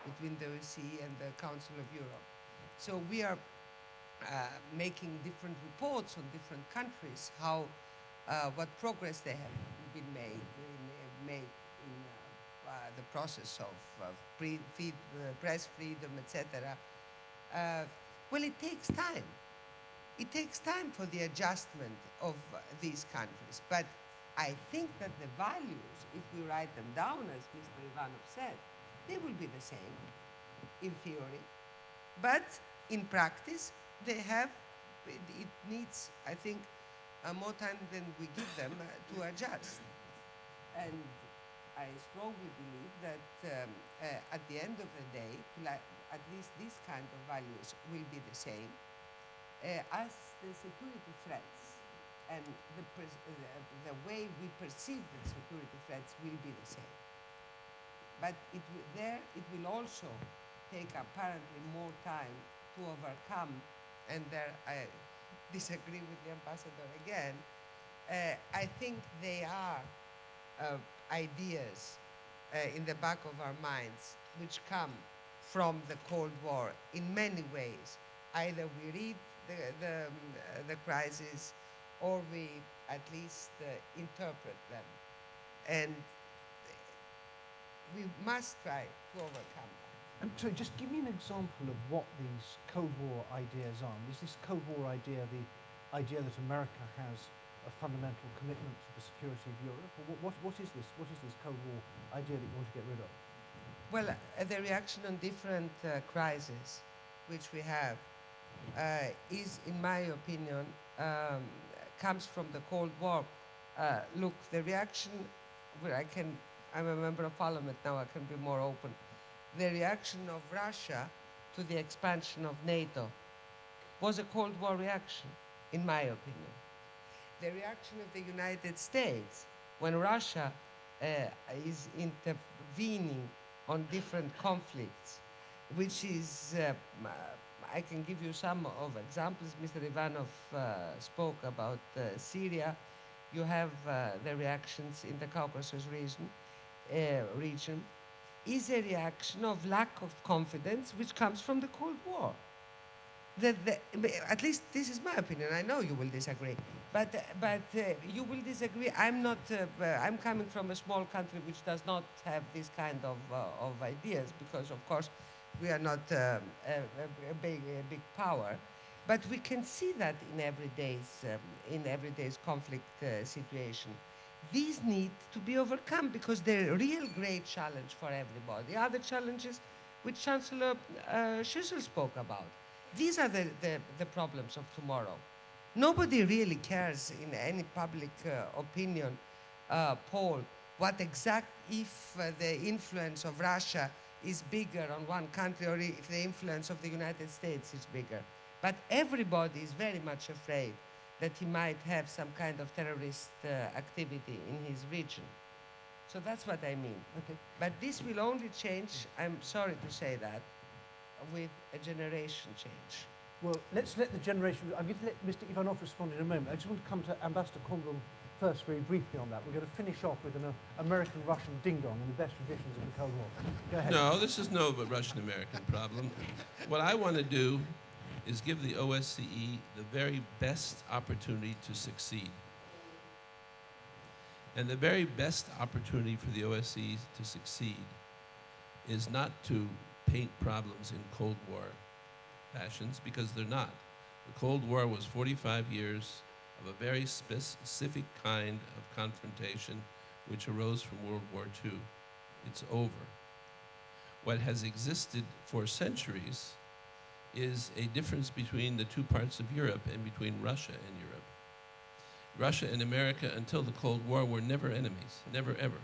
between the OSCE and the Council of Europe. So we are making different reports on different countries, how what progress they have been made in the process of press freedom, etc. Well, it takes time. It takes time for the adjustment of these countries. But I think that the values, if we write them down, as Mr. Ivanov said, they will be the same in theory. But in practice, they have, it needs, I think, more time than we give them to adjust. And I strongly believe that at the end of the day, at least these kind of values will be the same as the security threats, and the way we perceive the security threats will be the same. But it will also take apparently more time to overcome, and there I disagree with the ambassador again. I think they are ideas in the back of our minds which come from the Cold War in many ways. Either we read the crisis, or we at least interpret them. And we must try to overcome them. And so just give me an example of what these Cold War ideas are. Is this Cold War idea the idea that America has a fundamental commitment to the security of Europe? Or what is this? What is this Cold War idea that you want to get rid of? Well, the reaction on different crises which we have is, in my opinion, comes from the Cold War. Look, the reaction, where I'm a member of Parliament now, I can be more open. The reaction of Russia to the expansion of NATO was a Cold War reaction, in my opinion. The reaction of the United States when Russia is intervening on different conflicts, which is, I can give you some of examples. Mr. Ivanov spoke about Syria. You have the reactions in the Caucasus region, is a reaction of lack of confidence which comes from the Cold War. At least this is my opinion. I know you will disagree, but you will disagree. I'm not. I'm coming from a small country which does not have this kind of ideas, because of course we are not a big power. But we can see that in everyday's conflict situation. These need to be overcome, because they're a real great challenge for everybody. Other challenges which Chancellor Schüssel spoke about. These are the problems of tomorrow. Nobody really cares in any public opinion poll if the influence of Russia is bigger on one country, or if the influence of the United States is bigger. But everybody is very much afraid that he might have some kind of terrorist activity in his region. So that's what I mean. Okay. But this will only change, I'm sorry to say that, with a generation change. Well, let's let the generation. I'm going to let Mr. Ivanov respond in a moment. I just want to come to Ambassador Kornblum first, very briefly on that. We're going to finish off with an American-Russian ding-dong in the best traditions of the Cold War. Go ahead. No, this is no Russian-American problem. What I want to do is give the OSCE the very best opportunity to succeed. And the very best opportunity for the OSCE to succeed is not to paint problems in Cold War fashions, because they're not. The Cold War was 45 years of a very specific kind of confrontation which arose from World War II. It's over. what has existed for centuries is a difference between the two parts of Europe and between Russia and Europe. Russia and America, until the Cold War, were never enemies, never ever.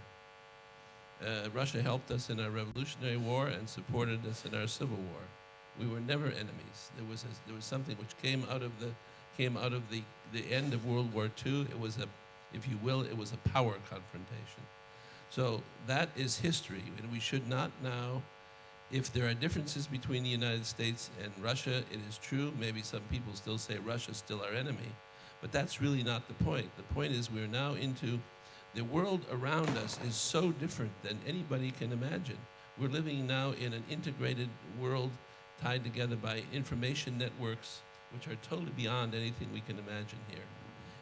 Russia helped us in our Revolutionary War and supported us in our Civil War. We were never enemies. There was something which came out of the end of World War II. It was if you will, it was a power confrontation. So that is history, and we should not now, if there are differences between the United States and Russia, it is true. Maybe some people still say Russia's still our enemy, but that's really not the point. The point is we're now into, the world around us is so different than anybody can imagine. We're living now in an integrated world tied together by information networks, which are totally beyond anything we can imagine here.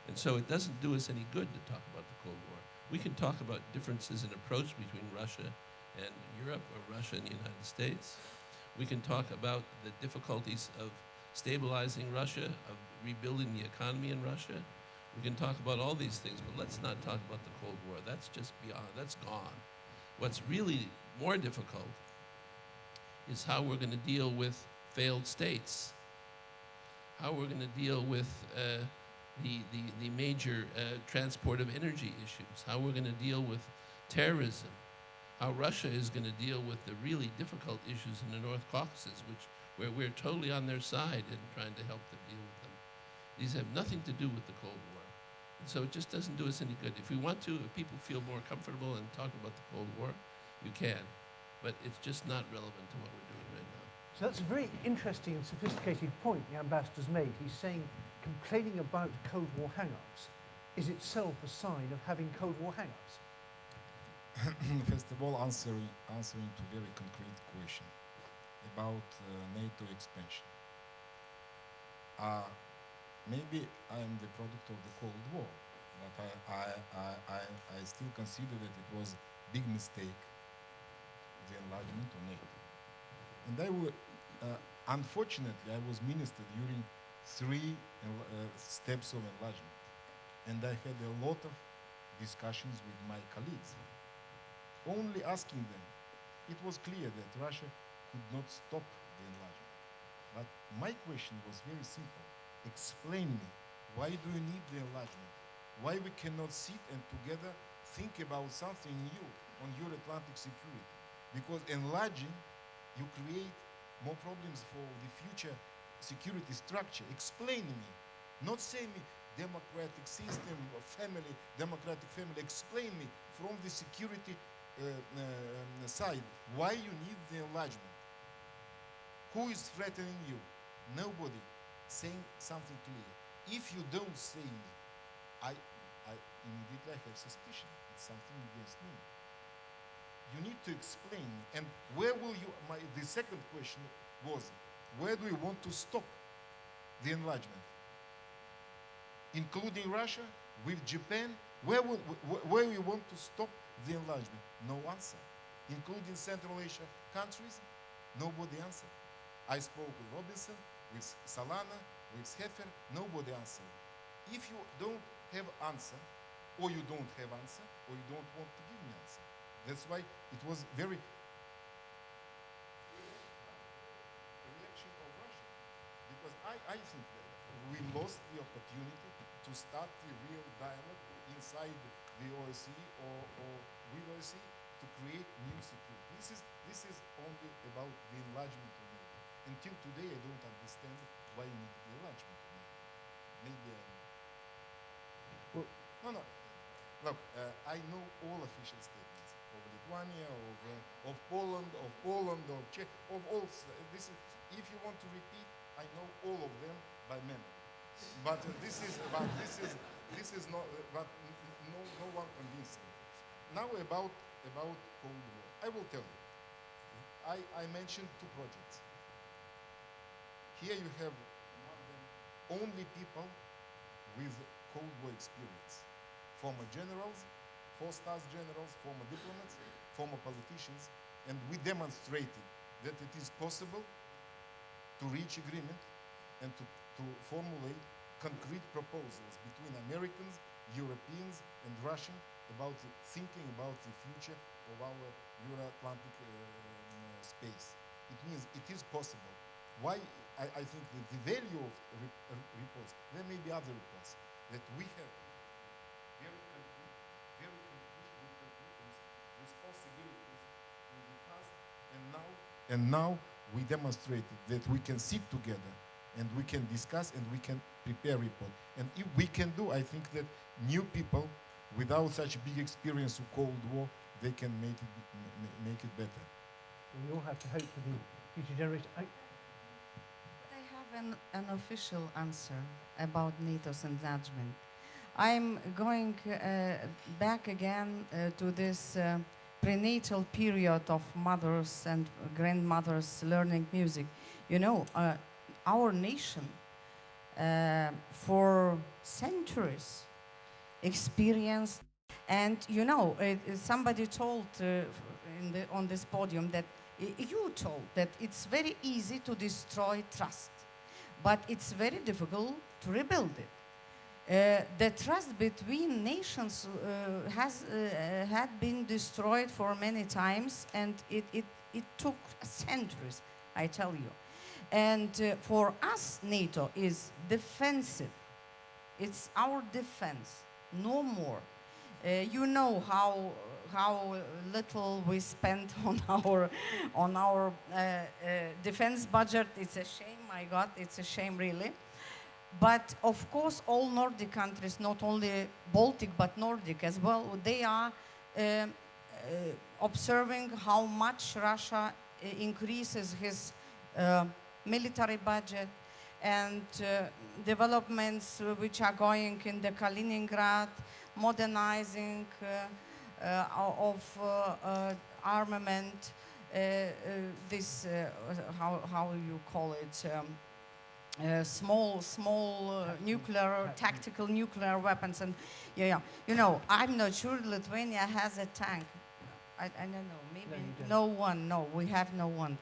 And so it doesn't do us any good to talk about the Cold War. We can talk about differences in approach between Russia and Europe, or Russia and the United States. We can talk about the difficulties of stabilizing Russia, of rebuilding the economy in Russia. We can talk about all these things, but let's not talk about the Cold War. That's just beyond, that's gone. What's really more difficult is how we're going to deal with failed states, how we're going to deal with the major transport of energy issues, how we're going to deal with terrorism, how Russia is going to deal with the really difficult issues in the North Caucasus, where we're totally on their side and trying to help them deal with them. These have nothing to do with the Cold War. And so it just doesn't do us any good. If we want to, if people feel more comfortable in talking about the Cold War, you can. But it's just not relevant to what we're doing right now. So that's a very interesting and sophisticated point the ambassador's made. He's saying complaining about Cold War hang-ups is itself a sign of having Cold War hang-ups. First of all, answering to very concrete question about NATO expansion. Maybe I am the product of the Cold War, but I still consider that it was a big mistake, the enlargement of NATO. And unfortunately, I was minister during 3 steps of enlargement, and I had a lot of discussions with my colleagues, only asking them. It was clear that Russia could not stop the enlargement. But my question was very simple. Explain me, why do you need the enlargement? Why we cannot sit and together think about something new on Euro-Atlantic security? Because enlarging, you create more problems for the future security structure. Explain me, not say me democratic system, family, democratic family. Explain me from the security side, why you need the enlargement. Who is threatening you? Nobody saying something clear. If you don't say me, I immediately have suspicion. It's something against me. You need to explain me. And where will you, the second question was, where do you want to stop the enlargement? Including Russia, with Japan, where you want to stop the enlargement? No answer. Including Central Asia countries, nobody answered. I spoke with Robinson, with Solana, with Heffer, nobody answered. If you don't have answer, or you don't have answer, or you don't want to give me answer. That's why it was very reaction of Russia. Because I think that we lost the opportunity to start the real dialogue inside the OSCE or with OSCE to create new security. This is only about the enlargement of NATO. Until today, I don't understand why you need the enlargement of NATO. Maybe no. Look, I know all official statements of Lithuania, of Poland, of Czech, of all. This is, if you want to repeat, I know all of them by memory. But this is not. But no one convinced me. Now about Cold War, I will tell you. I mentioned 2 projects. Here you have only people with Cold War experience. Former generals, 4-star generals, former diplomats, former politicians, and we demonstrated that it is possible to reach agreement and to formulate concrete proposals between Americans, Europeans, and Russians about thinking about the future of our Euro-Atlantic space. It means it is possible. Why I think that the value of reports, there may be other reports, that we have very concrete responsibilities in the past, and now we demonstrated that we can sit together and we can discuss and we can prepare report. And if we can do, I think that new people without such big experience of Cold War, they can make it better. We all have to hope for the future generation. I have an official answer about NATO's engagement. I'm going back again to this prenatal period of mothers and grandmothers learning music. You know, our nation for centuries experienced, and you know, somebody told on this podium that you told that it's very easy to destroy trust, but it's very difficult to rebuild it. The trust between nations had been destroyed for many times, and it took centuries, I tell you. And for us, NATO is defensive. It's our defense, no more. You know how little we spend on our defense budget. It's a shame, my God, it's a shame really. But of course, all Nordic countries, not only Baltic but Nordic as well, they are observing how much Russia increases his military budget, and developments which are going in the Kaliningrad, modernizing of armament, this, how you call it, small nuclear, tactical nuclear weapons. And yeah, you know, I'm not sure Lithuania has a tank. I don't know, maybe no one, no, we have no one.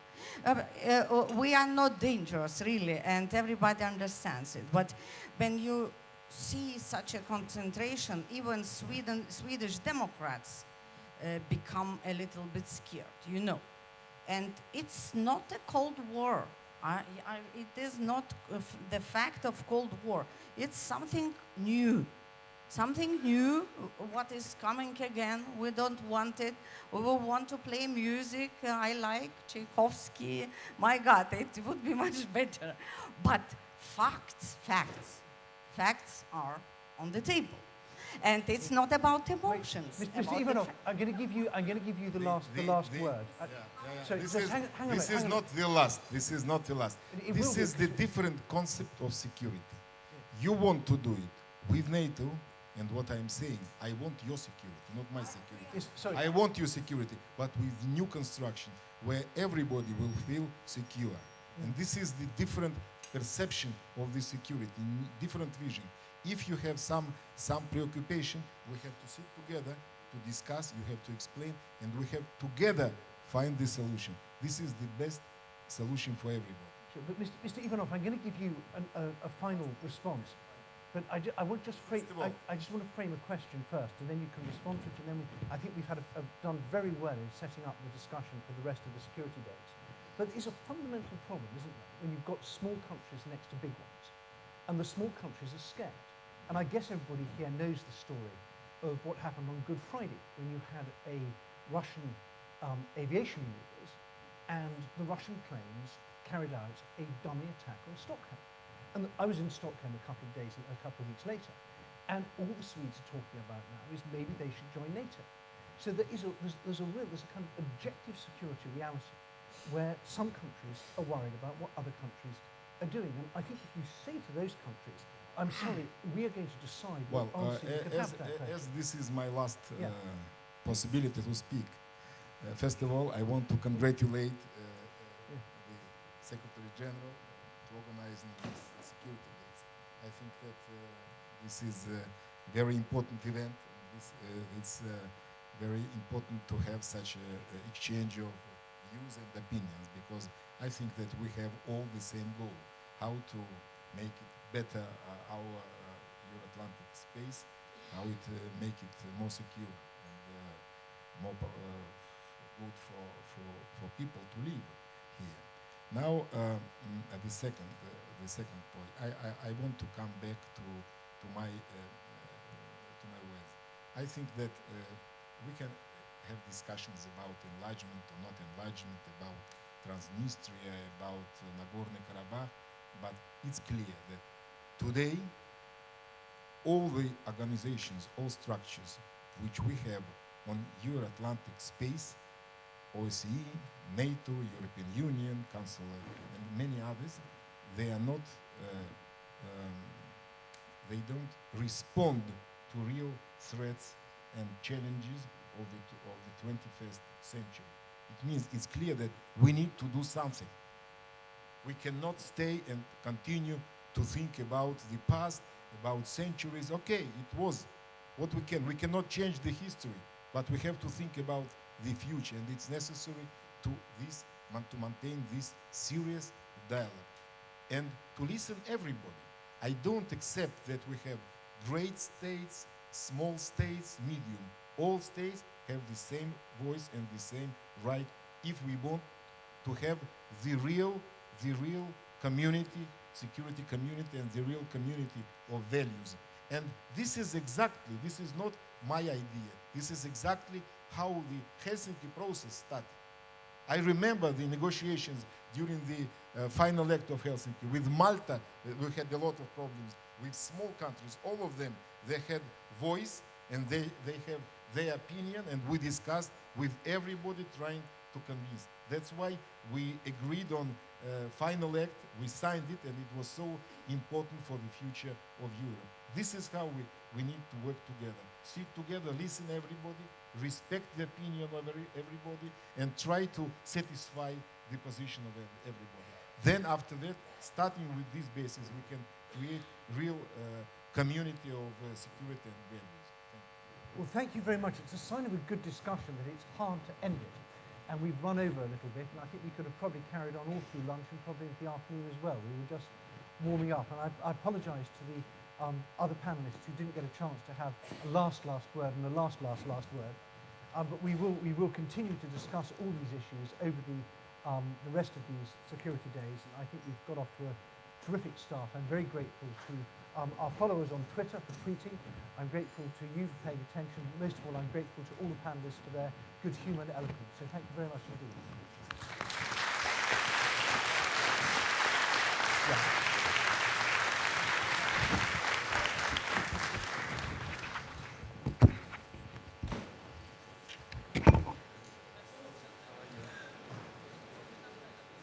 We are not dangerous, really, and everybody understands it. But when you see such a concentration, even Swedish Democrats become a little bit scared, you know. And it's not a Cold War. It is not the fact of Cold War. It's something new. Something new, what is coming again. We don't want it. We will want to play music. I like Tchaikovsky. My God, it would be much better. But facts are on the table. And it's not about emotions. Mr. Ivanov, I'm going to give you the last word. So this is not the last. This is not the last. This is the different concept of security. You want to do it with NATO. And what I'm saying, I want your security, not my security. I want your security, but with new construction, where everybody will feel secure. And this is the different perception of the security, different vision. If you have some preoccupation, we have to sit together to discuss, you have to explain, and we have together find the solution. This is the best solution for everybody. Sure, but Mr. Ivanov, I'm going to give you a final response. But I just want to frame a question first, and then you can respond to it. And then I think we've done very well in setting up the discussion for the rest of the security days. But it's a fundamental problem, isn't it, when you've got small countries next to big ones, and the small countries are scared. And I guess everybody here knows the story of what happened on Good Friday, when you had a Russian aviation maneuvers, and the Russian planes carried out a dummy attack on Stockholm. And I was in Stockholm a couple of weeks later, and all the Swedes are talking about now is maybe they should join NATO. So there's a kind of objective security reality where some countries are worried about what other countries are doing. And I think if you say to those countries, I'm sorry, we are going to decide what answer you can have to that question. As this is my last possibility to speak, first of all, I want to congratulate the Secretary General to organizing this security days. I think that this is a very important event. It's very important to have such an exchange of views and opinions, because I think that we have all the same goal: how to make it better our Euro-Atlantic space, how it make it more secure and more good for people to live here. Now, the second point, I want to come back to my words. I think that we can have discussions about enlargement or not enlargement, about Transnistria, about Nagorno-Karabakh, but it's clear that today all the organizations, all structures which we have on Euro-Atlantic space, OSCE, NATO, European Union, Chancellor, and many others, they are not, they don't respond to real threats and challenges of the 21st century. It means it's clear that we need to do something. We cannot stay and continue to think about the past, about centuries. Okay, it was what we can. We cannot change the history, but we have to think about the future, and it's necessary to maintain this serious dialogue and to listen everybody. I don't accept that we have great states, small states, medium. All states have the same voice and the same right if we want to have the real community, security community, and the real community of values. And this is not my idea. This is exactly how the Helsinki process started. I remember the negotiations during the final act of Helsinki. With Malta, we had a lot of problems. With small countries, all of them, they had voice and they have their opinion, and we discussed with everybody trying to convince. That's why we agreed on final act, we signed it, and it was so important for the future of Europe. This is how we need to work together. Sit together, listen everybody, respect the opinion of everybody, and try to satisfy the position of everybody. Then after that, starting with this basis, we can create real community of security and values. Well, thank you very much. It's a sign of a good discussion that it's hard to end it. And we've run over a little bit, and I think we could have probably carried on all through lunch and probably into the afternoon as well. We were just warming up, and I apologise to the other panellists who didn't get a chance to have a last word and a last word. But we will continue to discuss all these issues over the rest of these security days, and I think we've got off to a terrific start. I'm very grateful to our followers on Twitter for tweeting. I'm grateful to you for paying attention. Most of all, I'm grateful to all the panellists for their good humour and eloquence. So thank you very much indeed. Yeah.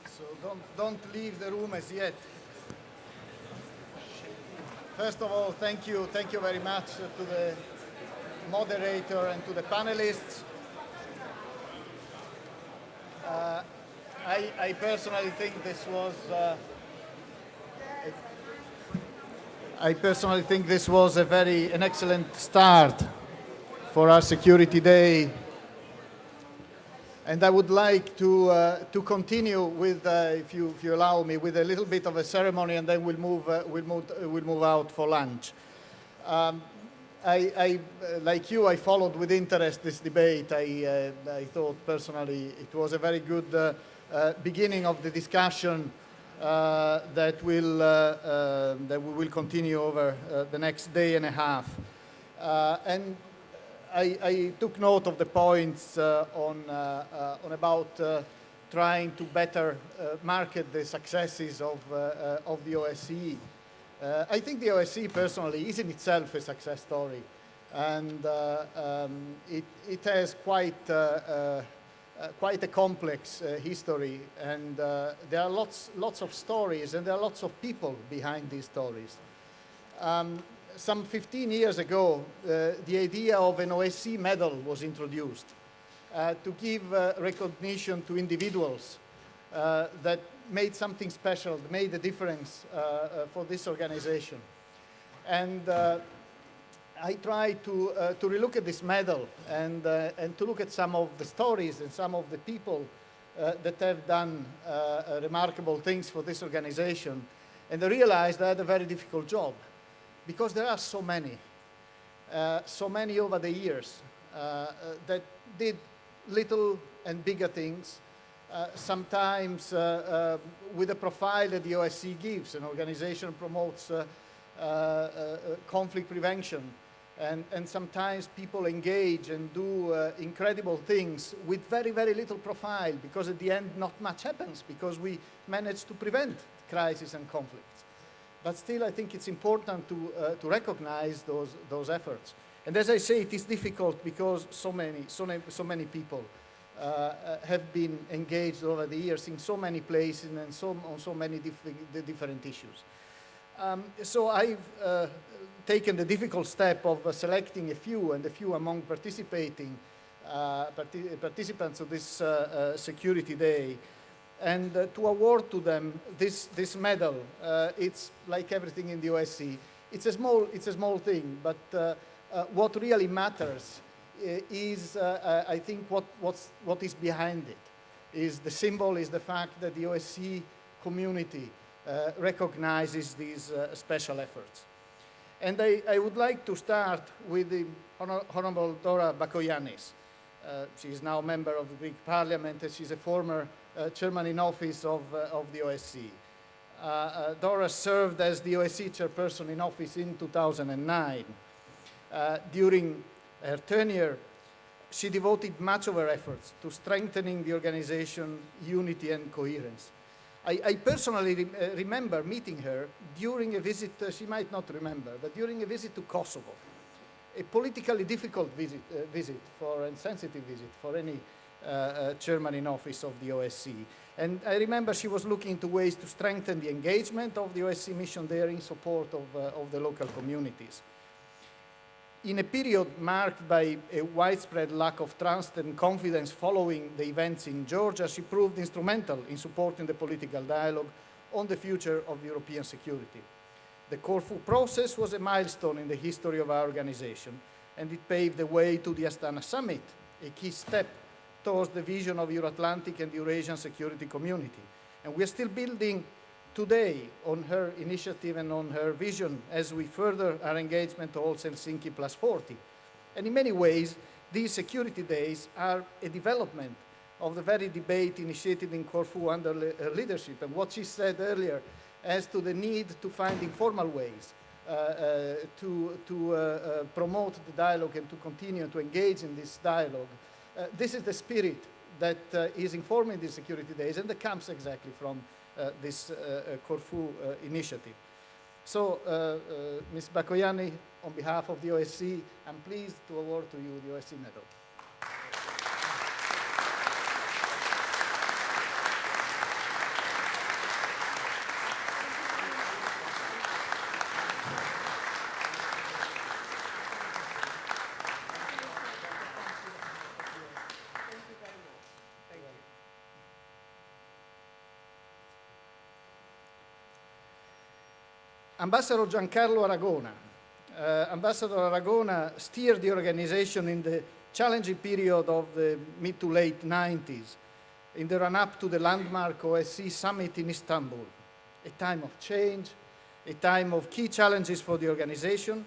So don't leave the room as yet. First of all, thank you very much to the moderator and to the panelists. I personally think this was an excellent start for our Security Day, and I would like to continue with, if you allow me, with a little bit of a ceremony, and then we'll move out for lunch. Like you, I followed with interest this debate. I thought personally it was a very good beginning of the discussion that we will continue over the next day and a half. And I took note of the points on about trying to better market the successes of the OSCE. I think the OSCE personally is in itself a success story, and it has quite a complex history, and there are lots of stories, and there are lots of people behind these stories. Some 15 years ago, the idea of an OSCE medal was introduced to give recognition to individuals that made something special, made a difference for this organization. And I tried to relook at this medal and to look at some of the stories and some of the people that have done remarkable things for this organization. And I realized I had a very difficult job, because there are so many over the years that did little and bigger things, sometimes with the profile that the OSCE gives. An organization promotes conflict prevention, and sometimes people engage and do incredible things with very, very little profile, because at the end not much happens, because we manage to prevent crisis and conflicts. But still, I think it's important to recognize those efforts. And as I say, it is difficult because so many people have been engaged over the years in so many places and on so many different issues. So I've taken the difficult step of selecting a few among participating participants of this Security Day, and to award to them this medal. It's like everything in the OSCE. It's a small thing, but what really matters is, I think, what is behind it. Is the symbol, is the fact that the OSCE community recognizes these special efforts. And I would like to start with the Honorable Dora Bakoyannis. She is now a member of the Greek Parliament, and she's a former Chairman-in-Office of the OSCE. Dora served as the OSCE Chairperson-in-Office in 2009. During her tenure, she devoted much of her efforts to strengthening the organization, unity and coherence. I personally remember meeting her during a visit, she might not remember, but during a visit to Kosovo, a politically difficult visit and sensitive visit for any Chairman-in-Office of the OSCE. And I remember she was looking into ways to strengthen the engagement of the OSCE mission there in support of the local communities. In a period marked by a widespread lack of trust and confidence following the events in Georgia, she proved instrumental in supporting the political dialogue on the future of European security. The Corfu process was a milestone in the history of our organization, and it paved the way to the Astana Summit, a key step towards the vision of Euro-Atlantic and Eurasian security community. And we are still building today on her initiative and on her vision as we further our engagement towards Helsinki plus 40. And in many ways, these Security Days are a development of the very debate initiated in Corfu under her leadership, and what she said earlier as to the need to find informal ways to promote the dialogue and to continue to engage in this dialogue. This is the spirit that is informing the Security Days, and that comes exactly from this Corfu initiative. So, Ms. Bakoyannis, on behalf of the OSCE, I'm pleased to award to you the OSCE medal. Ambassador Giancarlo Aragona. Ambassador Aragona steered the organization in the challenging period of the mid to late 90s, in the run-up to the landmark OSCE summit in Istanbul, a time of change, a time of key challenges for the organization,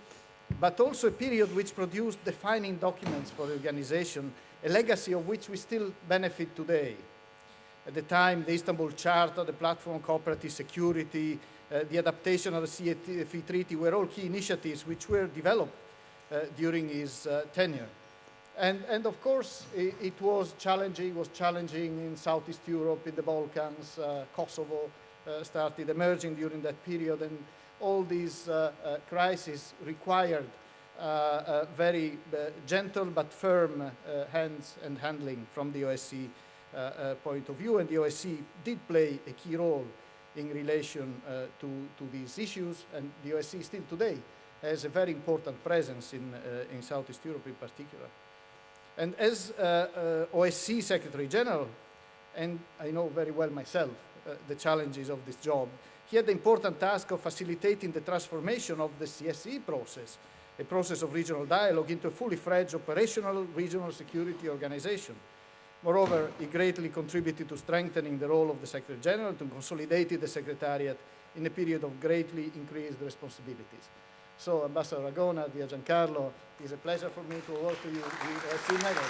but also a period which produced defining documents for the organization, a legacy of which we still benefit today. At the time, the Istanbul Charter, the Platform on Cooperative Security, the adaptation of the CSCE Treaty were all key initiatives which were developed during his tenure. And of course, it was challenging in Southeast Europe, in the Balkans. Kosovo started emerging during that period, and all these crises required very gentle but firm hands and handling from the OSCE point of view, and the OSCE did play a key role in relation to these issues, and the OSCE still today has a very important presence in Southeast Europe in particular. And as OSCE Secretary General, and I know very well myself the challenges of this job, he had the important task of facilitating the transformation of the CSCE process, a process of regional dialogue, into a fully fledged operational regional security organization. Moreover, he greatly contributed to strengthening the role of the Secretary General, to consolidate the Secretariat in a period of greatly increased responsibilities. So, Ambassador Aragona, dear Giancarlo, it's a pleasure for me to award to you the OSCE medal,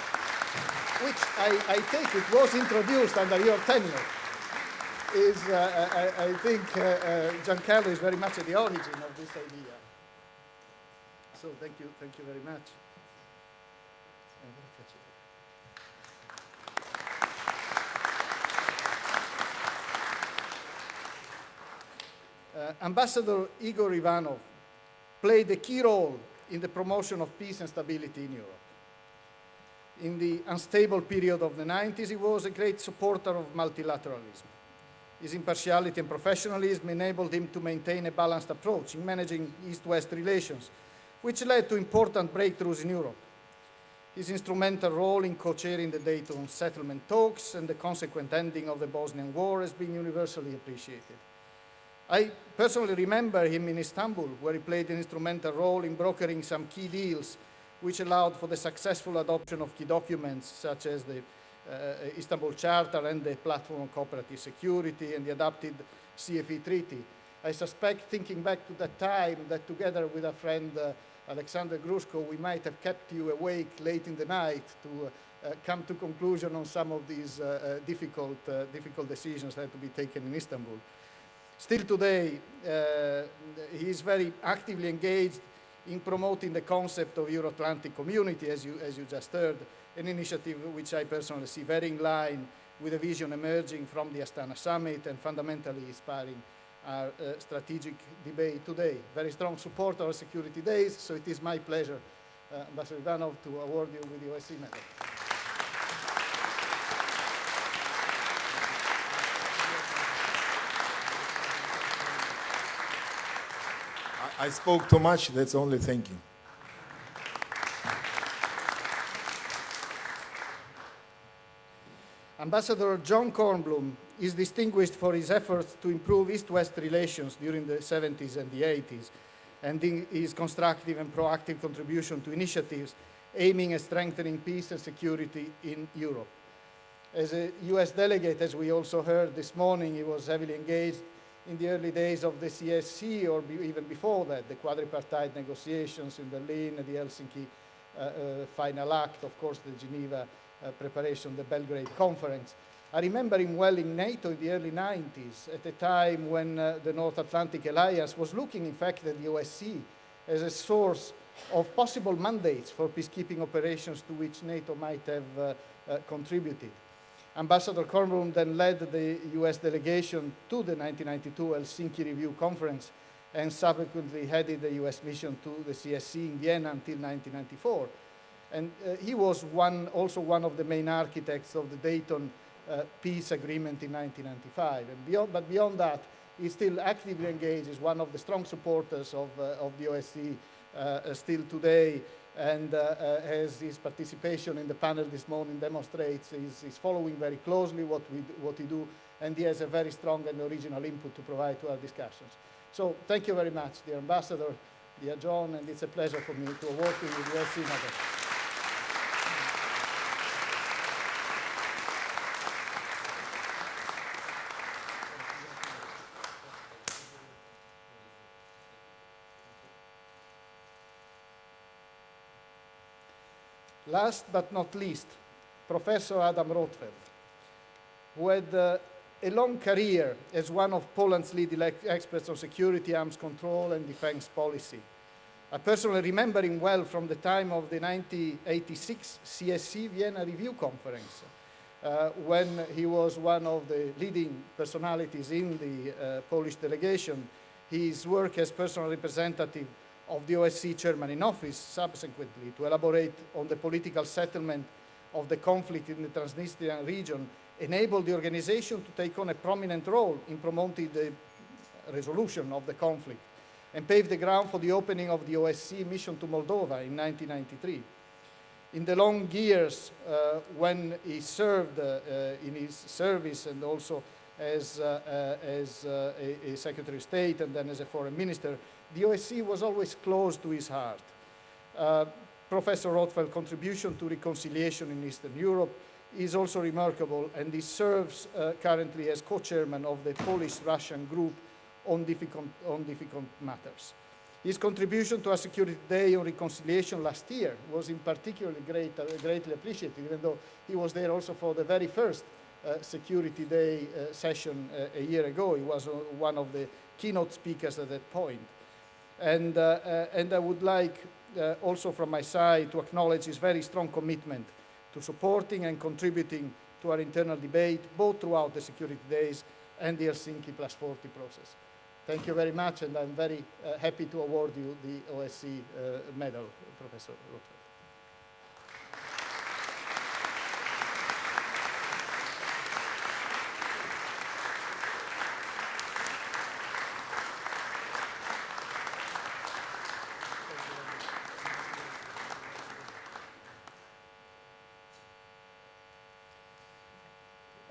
which I take it was introduced under your tenure. I think Giancarlo is very much at the origin of this idea. So thank you very much. Ambassador Igor Ivanov played a key role in the promotion of peace and stability in Europe. In the unstable period of the 90s, he was a great supporter of multilateralism. His impartiality and professionalism enabled him to maintain a balanced approach in managing East-West relations, which led to important breakthroughs in Europe. His instrumental role in co-chairing the Dayton settlement talks and the consequent ending of the Bosnian War has been universally appreciated. I personally remember him in Istanbul, where he played an instrumental role in brokering some key deals which allowed for the successful adoption of key documents such as the Istanbul Charter and the Platform on Cooperative Security and the adopted CFE Treaty. I suspect, thinking back to that time, that together with our friend Alexander Grushko, we might have kept you awake late in the night to come to conclusion on some of these difficult decisions that had to be taken in Istanbul. Still today, he is very actively engaged in promoting the concept of Euro-Atlantic community, as you just heard, an initiative which I personally see very in line with a vision emerging from the Astana summit and fundamentally inspiring our strategic debate today. Very strong support of our security days, so it is my pleasure, Ambassador Ivanov, to award you with the OSCE medal. I spoke too much, that's only thank you. Ambassador John Kornblum is distinguished for his efforts to improve East-West relations during the 70s and the 80s, and his constructive and proactive contribution to initiatives aiming at strengthening peace and security in Europe. As a US delegate, as we also heard this morning, he was heavily engaged in the early days of the CSCE, or even before that, the quadripartite negotiations in Berlin, the Helsinki final act, of course, the Geneva preparation, the Belgrade conference. I remember him well in NATO in the early 90s, at a time when the North Atlantic Alliance was looking, in fact, at the OSCE as a source of possible mandates for peacekeeping operations to which NATO might have contributed. Ambassador Kornblum then led the US delegation to the 1992 Helsinki Review Conference and subsequently headed the US mission to the CSCE in Vienna until 1994. And he was also one of the main architects of the Dayton peace agreement in 1995. And beyond that, he's still actively engaged, is one of the strong supporters of the OSCE still today, and as his participation in the panel this morning demonstrates, he's following very closely what we do, and he has a very strong and original input to provide to our discussions. So thank you very much, dear Ambassador, dear John, and it's a pleasure for me to award you with the OSCE medal. Last but not least, Professor Adam Rotfeld, who had a long career as one of Poland's leading experts on security, arms control, and defense policy. I personally remember him well from the time of the 1986 CSCE Vienna Review Conference, when he was one of the leading personalities in the Polish delegation. His work as personal representative of the OSCE Chairperson-in-Office subsequently to elaborate on the political settlement of the conflict in the Transnistrian region enabled the organization to take on a prominent role in promoting the resolution of the conflict and paved the ground for the opening of the OSCE mission to Moldova in 1993. In the long years when he served in his service and also as a Secretary of State and then as a Foreign Minister, the OSCE was always close to his heart. Professor Rotfeld's contribution to reconciliation in Eastern Europe is also remarkable, and he serves currently as co-chairman of the Polish-Russian group on difficult matters. His contribution to our Security Day on Reconciliation last year was in particularly greatly appreciated, even though he was there also for the very first Security Day session a year ago. He was one of the keynote speakers at that point. And I would like also from my side to acknowledge his very strong commitment to supporting and contributing to our internal debate, both throughout the Security Days and the Helsinki +40 process. Thank you very much, and I'm very happy to award you the OSCE medal, Professor Rothfeld.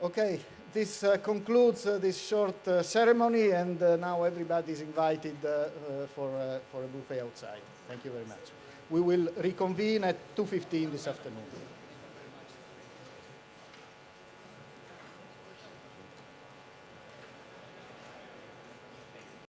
Okay, this concludes this short ceremony, and now everybody is invited for a buffet outside. Thank you very much. We will reconvene at 2:15 this afternoon.